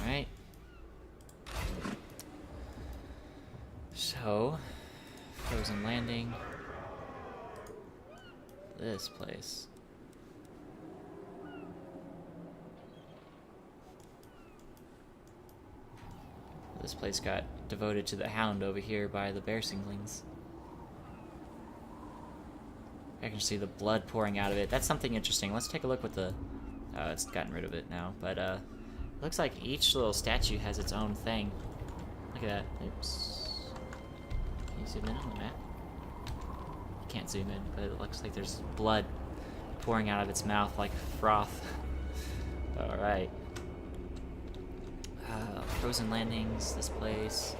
Alright. So, Frozen Landing. This place. This place got devoted to the Hound over here by the bear singlings. I can see the blood pouring out of it. That's something interesting. Let's take a look with the... Oh, it's gotten rid of it now. But, looks like each little statue has its own thing. Look at that. Oops. Can you zoom in on the map? You can't zoom in, but it looks like there's blood pouring out of its mouth like froth. Alright. Frozen Landings, this place.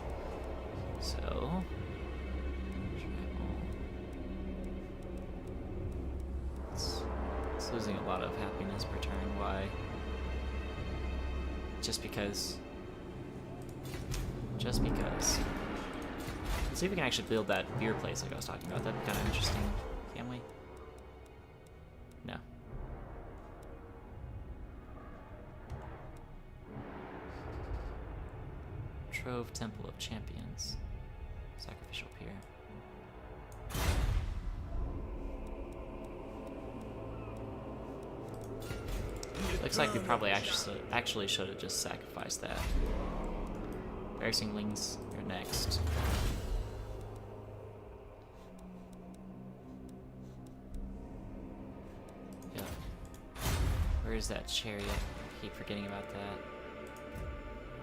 So... It's losing a lot of happiness per turn. Why? Just because. Just because. Let's see if we can actually build that beer place like I was talking about. That'd be kind of interesting. Can we? No. Trove Temple of Champions. Sacrificial Pier. Looks like we probably actually should have just sacrificed that. Bear singlings, you're next. Yep. Where's that chariot? I keep forgetting about that.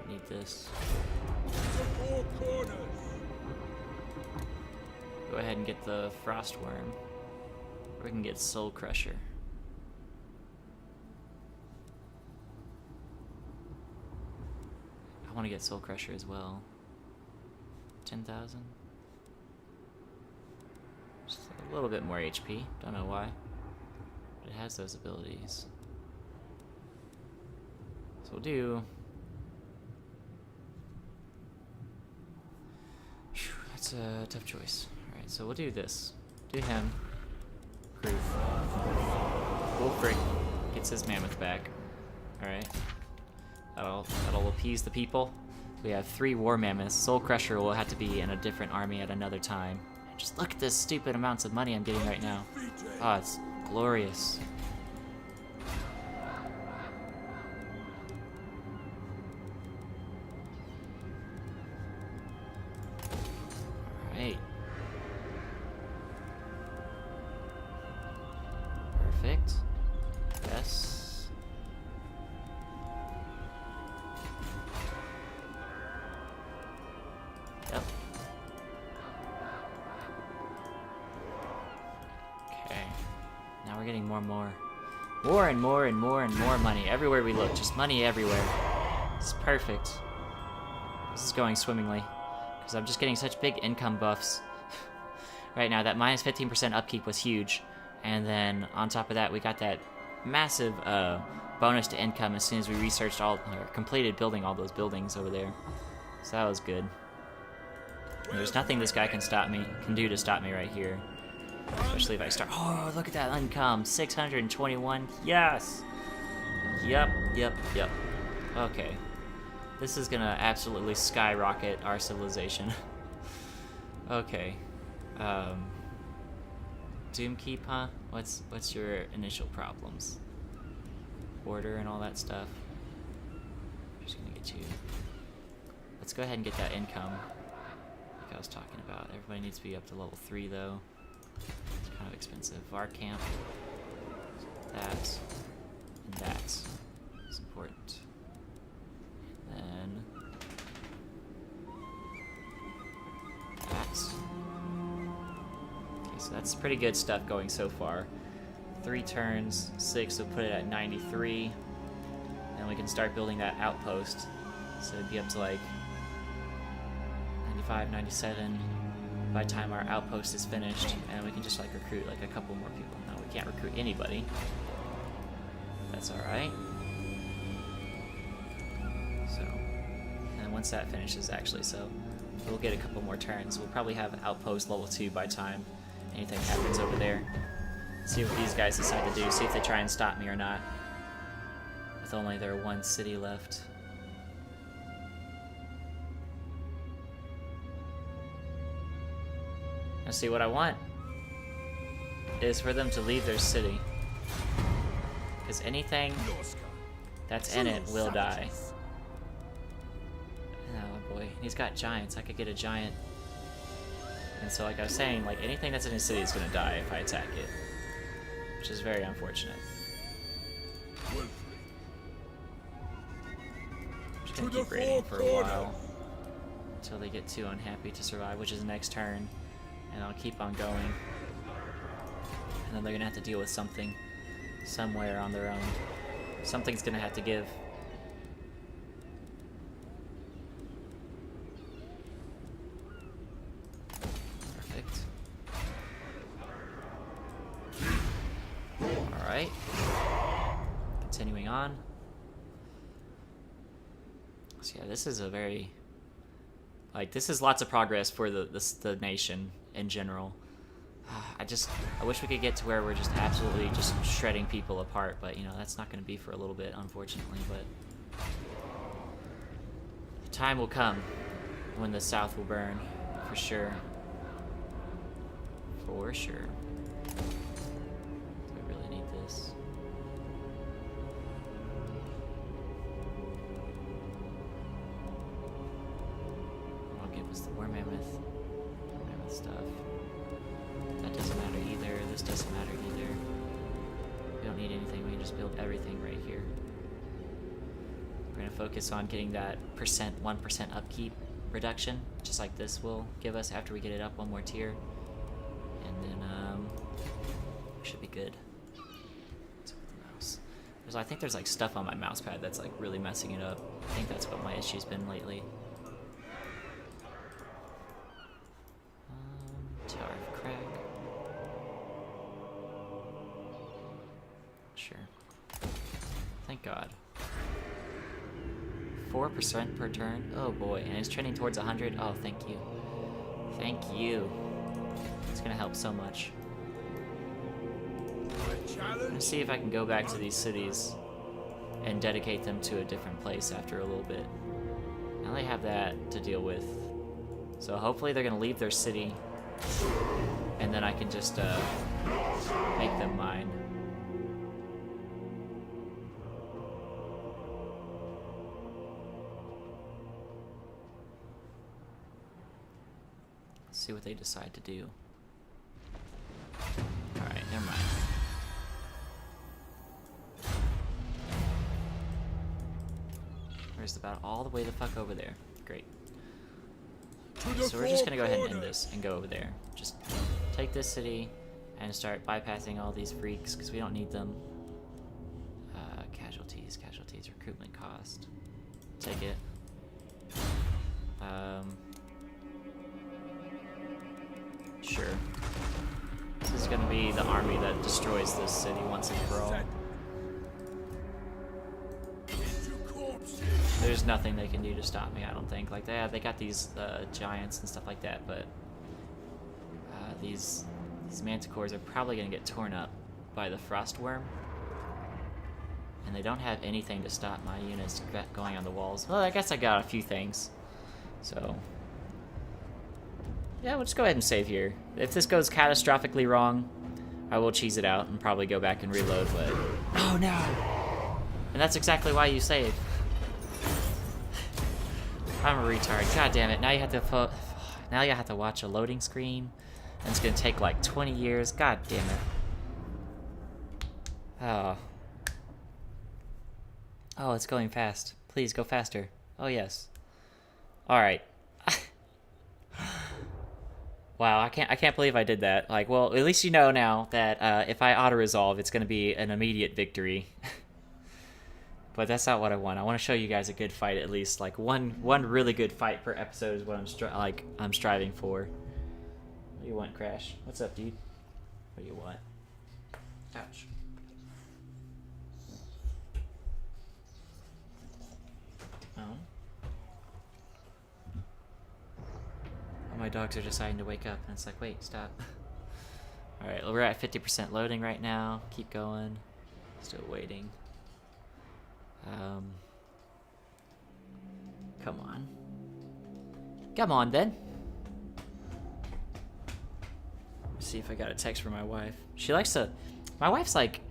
I need this. Go ahead and get the Frost Worm. Or we can get Soul Crusher. I want to get Soul Crusher as well. 10,000. Just a little bit more HP. Don't know why. But it has those abilities. So we'll do... That's a tough choice. Alright, so we'll do this. Do him. Groove. Wulfrik gets his mammoth back. Alright. That'll appease the people. We have 3 war mammoths. Soul Crusher will have to be in a different army at another time. And just look at this stupid amounts of money I'm getting right now. Oh, it's glorious. Alright. Perfect. Yes. Yep. Okay. Now we're getting more and more. More and more and more and more money. Everywhere we look, just money everywhere. This is perfect. This is going swimmingly. Because I'm just getting such big income buffs. Right now, that minus 15% upkeep was huge. And then, on top of that, we got that massive bonus to income as soon as we researched or completed building all those buildings over there. So that was good. There's nothing this guy can do to stop me right here. Especially if I start... Oh, look at that income! 621. Yes! Yep. Okay. This is gonna absolutely skyrocket our civilization. Okay. Doomkeep, huh? What's your initial problems? Order and all that stuff. I'm just gonna get you... Let's go ahead and get that income. Like I was talking about. Everybody needs to be up to level 3 though. It's kind of expensive. Var camp. That. And that. It's important. And then that. Okay, so that's pretty good stuff going so far. 3 turns, 6 will put it at 93. And we can start building that outpost. So it'd be up to like 95, 97 by the time our outpost is finished, and we can just like recruit like a couple more people. No, we can't recruit anybody. That's alright. once that finishes, actually, so we'll get a couple more turns. We'll probably have outpost level 2 by time anything happens over there. See what these guys decide to do, see if they try and stop me or not. With only their one city left. Now see, what I want is for them to leave their city. Because anything that's in it will die. Oh boy, he's got giants. I could get a giant. And so like I was saying, like anything that's in his city is gonna die if I attack it. Which is very unfortunate. I'm just gonna keep raiding for a while. Until they get too unhappy to survive, which is next turn. And I'll keep on going. And then they're gonna have to deal with something somewhere on their own. Something's gonna have to give. Perfect. Alright. Continuing on. So yeah, this is a very... Like, this is lots of progress for the nation in general. I wish we could get to where we're just absolutely just shredding people apart, but you know, that's not going to be for a little bit, unfortunately, but the time will come when the South will burn, for sure. For sure. Do I really need this? I'll give us the War Mammoth stuff. That doesn't matter either. This doesn't matter either. We don't need anything. We can just build everything right here. We're going to focus on getting that 1% upkeep reduction, just like this will give us after we get it up one more tier. And then, we should be good. What's up with the mouse? I think there's like stuff on my mouse pad that's like really messing it up. I think that's what my issue's been lately. Tower of Crack. Sure. Thank God. 4% per turn? Oh boy, and it's trending towards 100? Oh, thank you. Thank you. It's gonna help so much. I'm gonna see if I can go back to these cities and dedicate them to a different place after a little bit. Now they have that to deal with. So hopefully they're gonna leave their city, and then I can just make them mine. See what they decide to do. Alright, never mind. Where's the battle? All the way the fuck over there. Great. So we're just gonna go ahead and end this and go over there. Just take this city and start bypassing all these freaks because we don't need them. Casualties, recruitment cost. Take it. Sure. This is gonna be the army that destroys this city once and for all. There's nothing they can do to stop me, I don't think. Like, they got these giants and stuff like that, but these manticores are probably gonna get torn up by the frost worm. And they don't have anything to stop my units going on the walls. Well, I guess I got a few things. So, yeah, we'll just go ahead and save here. If this goes catastrophically wrong, I will cheese it out and probably go back and reload, but... Oh, no! And that's exactly why you save. I'm a retard. God damn it. Now you have to watch a loading screen, and it's gonna take like 20 years. God damn it. Oh. Oh, it's going fast. Please go faster. Oh, yes. Alright. Wow, I can't believe I did that. Like, well, at least you know now that if I auto-resolve, it's gonna be an immediate victory. But that's not what I want. I want to show you guys a good fight at least. Like one really good fight per episode is what I'm striving for. What do you want, Crash? What's up, dude? What do you want? Ouch. Oh. my dogs are deciding to wake up, and it's like, wait, stop. Alright, we're at 50% loading right now. Keep going. Still waiting. Come on. Come on, then. Let's see if I got a text from my wife. She likes to... My wife's like...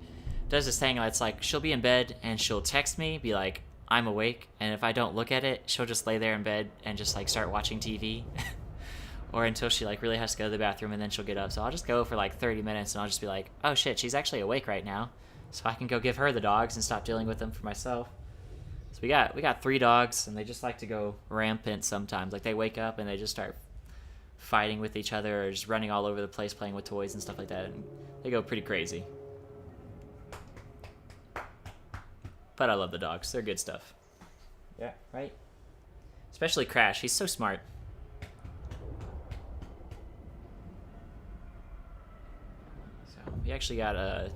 does this thing that's like, she'll be in bed, and she'll text me, be like, I'm awake, and if I don't look at it, she'll just lay there in bed and just like start watching TV. Or until she like really has to go to the bathroom, and then she'll get up. So I'll just go for like 30 minutes, and I'll just be like, oh shit, she's actually awake right now. So I can go give her the dogs and stop dealing with them for myself. So we got 3 dogs, and they just like to go rampant sometimes. Like they wake up and they just start fighting with each other, or just running all over the place playing with toys and stuff like that. And they go pretty crazy. But I love the dogs. They're good stuff. Yeah, right? Especially Crash. He's so smart. So we actually got a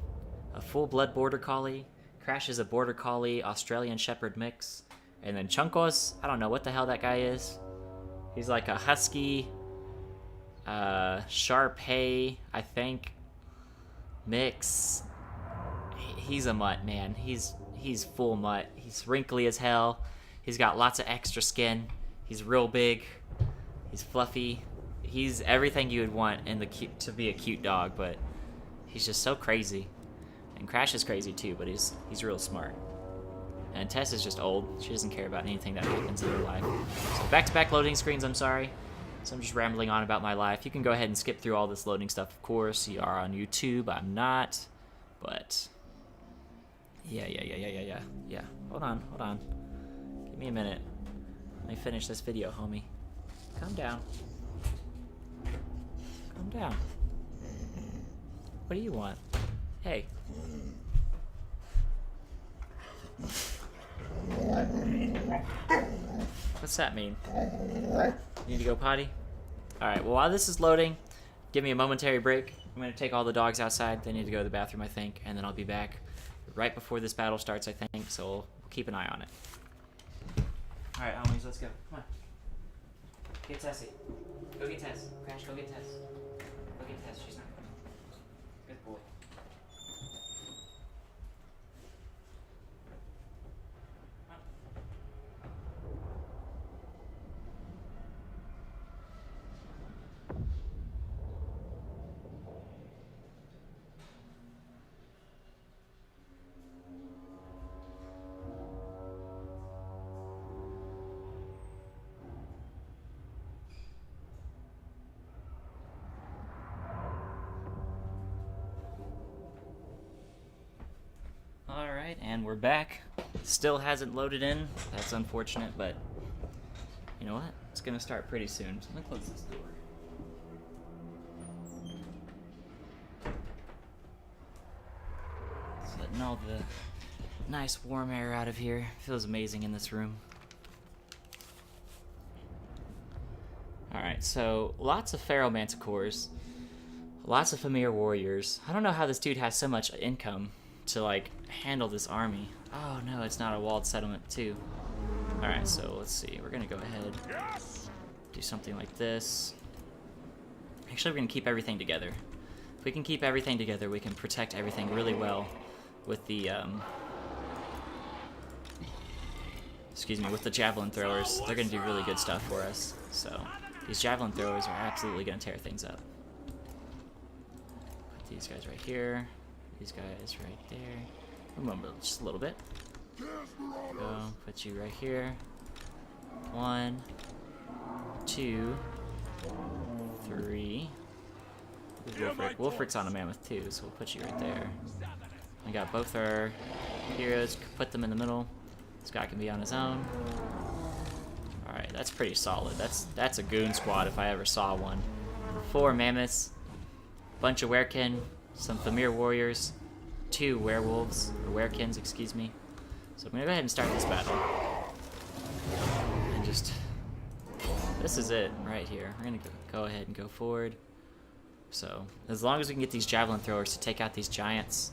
full-blood Border Collie. Crash is a Border Collie Australian Shepherd mix. And then Chunkos, I don't know what the hell that guy is. He's like a Husky, Shar-Pei, I think, mix. He's a mutt, man. He's full mutt. He's wrinkly as hell. He's got lots of extra skin. He's real big. He's fluffy. He's everything you would want in to be a cute dog, but he's just so crazy. And Crash is crazy too, but he's real smart. And Tess is just old. She doesn't care about anything that happens in her life. So back-to-back loading screens, I'm sorry. So I'm just rambling on about my life. You can go ahead and skip through all this loading stuff, of course. You are on YouTube. I'm not. But... Yeah. Hold on. Give me a minute. Let me finish this video, homie. Calm down. Calm down. What do you want? Hey. What's that mean? You need to go potty? Alright, well, while this is loading, give me a momentary break. I'm going to take all the dogs outside. They need to go to the bathroom, I think, and then I'll be back right before this battle starts, I think, so we'll keep an eye on it. Alright, homies, let's go. Come on. Get Tessie. Go get Tess. Crash, go get Tess. Go get Tess. She's not coming. Good boy. Alright, and we're back. Still hasn't loaded in. That's unfortunate, but you know what? It's gonna start pretty soon. So let me close this door. Just letting all the nice warm air out of here. Feels amazing in this room. Alright, so lots of Pharaoh Manticores. Lots of Famir Warriors. I don't know how this dude has so much income to like handle this army. Oh no, it's not a walled settlement too. Alright, so let's see. We're gonna go ahead, do something like this. Actually, we're gonna keep everything together. If we can keep everything together, we can protect everything really well with the with the javelin throwers. They're gonna do really good stuff for us. So these javelin throwers are absolutely gonna tear things up. Put these guys right here. These guys right there. Remember, just a little bit. Go, put you right here. 1, 2, 3. Wulfrik. Wulfrik's on a mammoth too, so we'll put you right there. We got both our heroes. Put them in the middle. This guy can be on his own. All right, that's pretty solid. That's a goon squad if I ever saw one. 4 mammoths, bunch of werekin, some Famir warriors, 2 werewolves, or werekins, excuse me. So I'm gonna go ahead and start this battle. And just, this is it right here. We're gonna go ahead and go forward. So as long as we can get these javelin throwers to take out these giants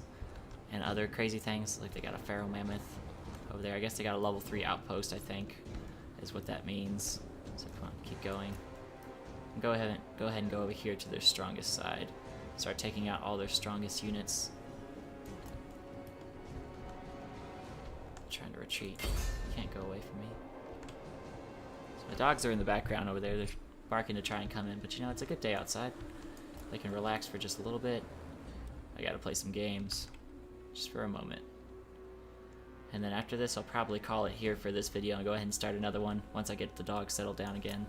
and other crazy things, like they got a Pharaoh mammoth over there. I guess they got a level 3 outpost, I think, is what that means. So come on, keep going. Go ahead and go over here to their strongest side. Start taking out all their strongest units. Trying to retreat. You can't go away from me. So my dogs are in the background over there. They're barking to try and come in, but you know, it's a good day outside. They can relax for just a little bit. I gotta play some games. Just for a moment. And then after this, I'll probably call it here for this video and go ahead and start another one once I get the dogs settled down again.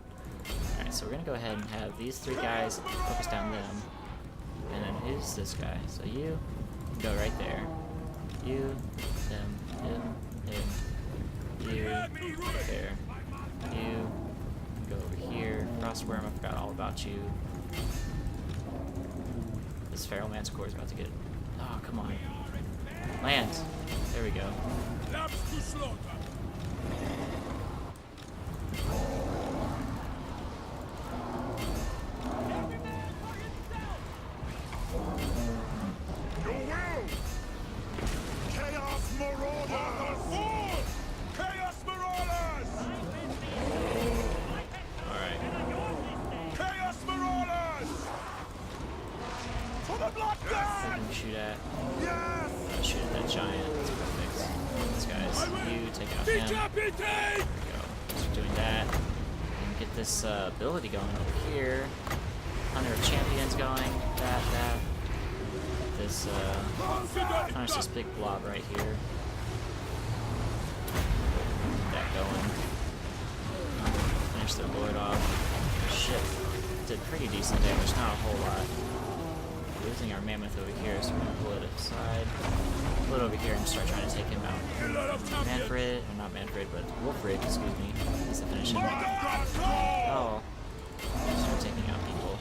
Alright, so we're gonna go ahead and have these three guys focus down them. And then who's this guy? So you can go right there. You, him, you, right there. You can go over here. Frostworm, I forgot all about you. This Feral Manticore is about to get... Oh, come on. Land. There we go. Chaos Marauders! Chaos Marauders! Alright. Chaos Marauders! For the blood I god! can shoot at. Yes! Shoot at that giant. That's perfect. These guys. You take out him. There we go. Just doing that. And get this ability going over here. Hunter of Champions going. That. This punish this big blob right here. Get that going. Finish their lord off. Shit. Did pretty decent damage, not a whole lot. Losing our mammoth over here, so we're gonna pull it aside. Pull it over here and start trying to take him out. Manfred, or not Manfred, but Wulfrik, excuse me. Needs to finish him. Oh. Start taking out people.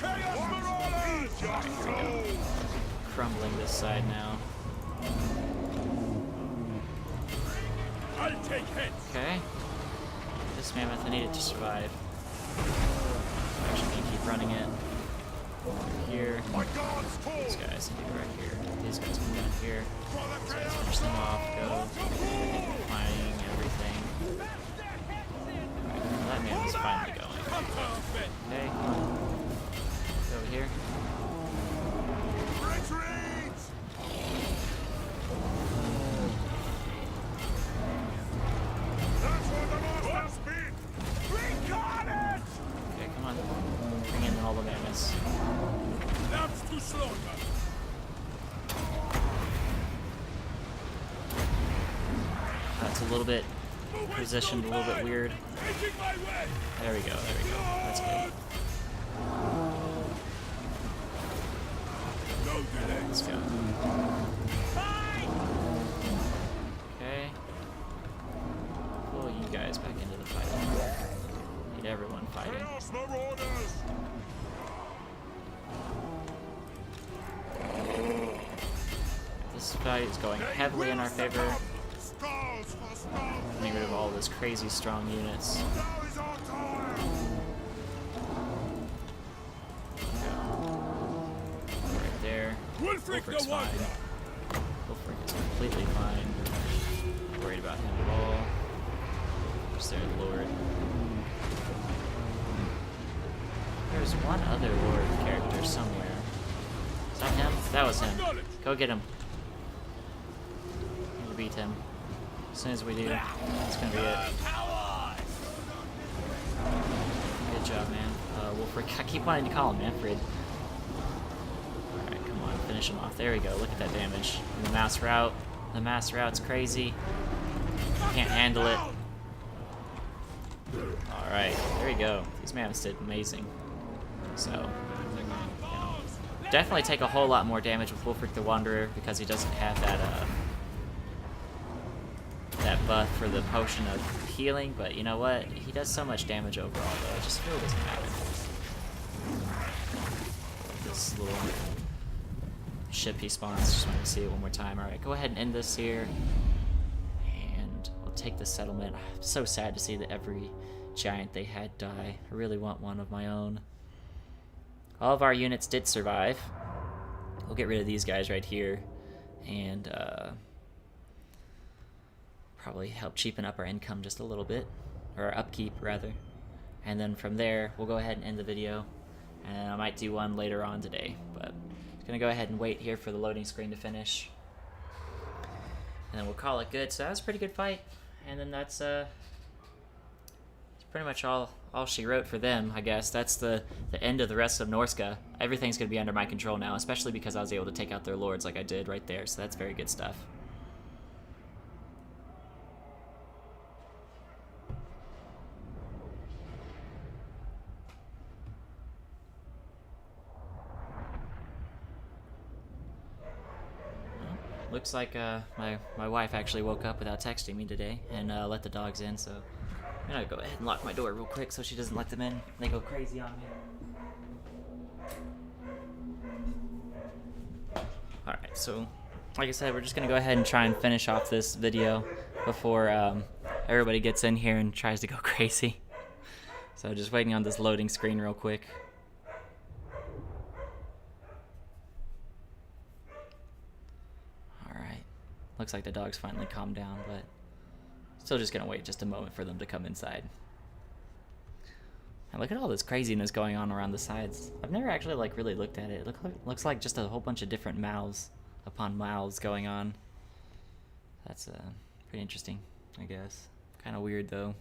Alright, here we go. Crumbling this side now. I'll take hits! Okay. This mammoth, I need it to survive. Actually, need to keep running it. Over here. These guys, I need to go right here. These guys come down here. These guys finish them off. Go. Flying, everything. Alright, well, that mammoth's finally going. Okay, come on. Go over here. Okay, come on. Bring in all the mammoths. Lambs to slaughter! That's a little bit positioned, a little bit weird. Making my way! There we go, there we go. That's good. No delay. Let's go. Okay. Pull you guys back into the fight. Need everyone fighting. Chaos Marauders! This fight is going heavily in our favor. Skulls for skulls! Getting rid of all this crazy strong units. Now is our time! Right there. Wulfrik Wulfrik's the fine. Wanderer! Wulfrik is completely fine. Not worried about him at all. Just their lord. There's one other lord character somewhere. Is that him? That was him. Go get him. Need to beat him. As soon as we do, that's gonna be it. Good job, man. Wulfrik. I keep wanting to call him Manfred. Alright, come on, finish him off. There we go. Look at that damage. And the mass route. The mass route's crazy. Can't handle it. Alright, there we go. These mammoths did amazing. So, you know, definitely take a whole lot more damage with Wulfrik the Wanderer because he doesn't have that that buff for the potion of healing, but you know what? He does so much damage overall though, it just really doesn't matter. This little ship he spawns, just want to see it one more time. Alright, go ahead and end this here. And we'll take the settlement. I'm so sad to see that every giant they had die. I really want one of my own. All of our units did survive. We'll get rid of these guys right here. And Probably help cheapen up our income just a little bit, or our upkeep rather. And then from there, we'll go ahead and end the video. And I might do one later on today, but I'm just gonna go ahead and wait here for the loading screen to finish. And then we'll call it good. So that was a pretty good fight. And then that's pretty much all she wrote for them, I guess. That's the end of the rest of Norsca. Everything's gonna be under my control now, especially because I was able to take out their lords like I did right there. So that's very good stuff. Looks like my wife actually woke up without texting me today and let the dogs in, so I'm gonna go ahead and lock my door real quick so she doesn't let them in. They go crazy on me. Alright, so like I said, we're just gonna go ahead and try and finish off this video before everybody gets in here and tries to go crazy. So just waiting on this loading screen real quick. Looks like the dogs finally calmed down, but still just gonna wait just a moment for them to come inside. And look at all this craziness going on around the sides. I've never actually like really looked at it. Looks like just a whole bunch of different mouths upon mouths going on. That's pretty interesting, I guess. Kind of weird though.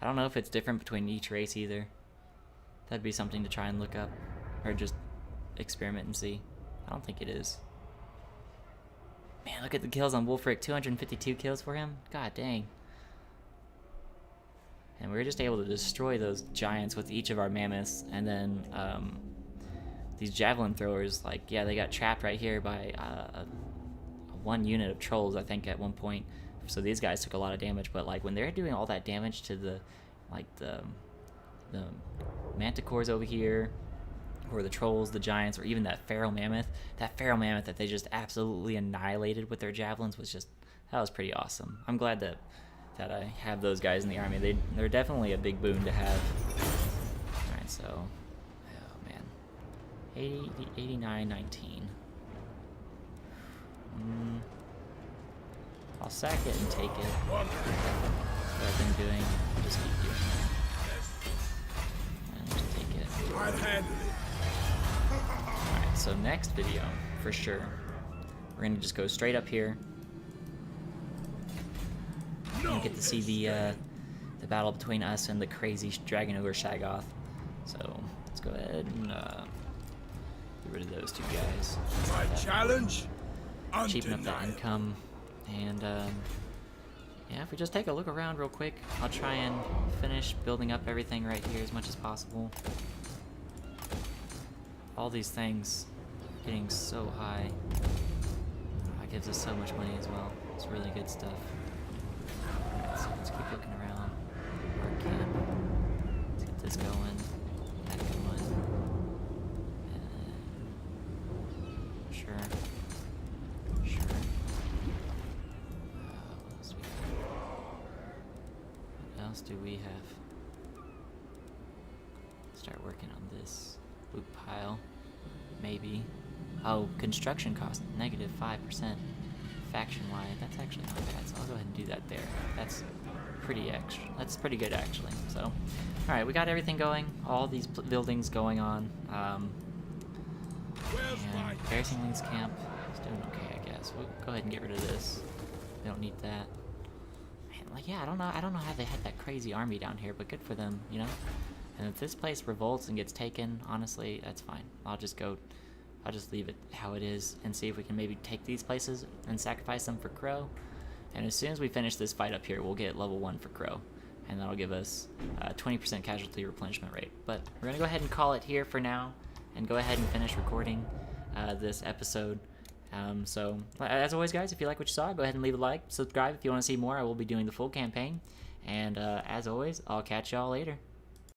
I don't know if it's different between each race either. That'd be something to try and look up, or just experiment and see. I don't think it is. Man, look at the kills on Wulfrik. 252 kills for him. God dang. And we were just able to destroy those giants with each of our mammoths. And then these javelin throwers, like, yeah, they got trapped right here by one unit of trolls, I think, at one point. So these guys took a lot of damage. But like when they're doing all that damage to the manticores over here, or the trolls, the giants, or even that feral mammoth that they just absolutely annihilated with their javelins that was pretty awesome. I'm glad that I have those guys in the army. They're definitely a big boon to have. Alright, so, oh man, 89-19. I'll sack it and take it. That's what I've been doing. I'll just keep doing that. And just take it. I'll handle it. Alright, so next video, for sure, we're going to just go straight up here. And get to see the battle between us and the crazy dragon ogre Shaggoth. So, let's go ahead and get rid of those two guys. My challenge? Cheapen up that income. And, yeah, if we just take a look around real quick, I'll try and finish building up everything right here as much as possible. All these things are getting so high. That gives us so much money as well. It's really good stuff. Alright, so let's keep looking around. Our camp. Let's get this going. That going. And sure. What else do we have? Start working on this. Loot pile, maybe. Oh, construction cost, -5%. Faction-wide, that's actually not bad, so I'll go ahead and do that there. That's pretty extra. That's pretty good, actually. So, alright, we got everything going. All these buildings going on. And Bearsing's camp is doing okay, I guess. We'll go ahead and get rid of this. We don't need that. Man, like, yeah, I don't know how they had that crazy army down here, but good for them, you know? And if this place revolts and gets taken, honestly, that's fine. I'll just leave it how it is and see if we can maybe take these places and sacrifice them for Crow. And as soon as we finish this fight up here, we'll get level 1 for Crow. And that'll give us a 20% casualty replenishment rate. But we're going to go ahead and call it here for now and go ahead and finish recording this episode. So, as always, guys, if you like what you saw, go ahead and leave a like, subscribe if you want to see more. I will be doing the full campaign. And as always, I'll catch y'all later.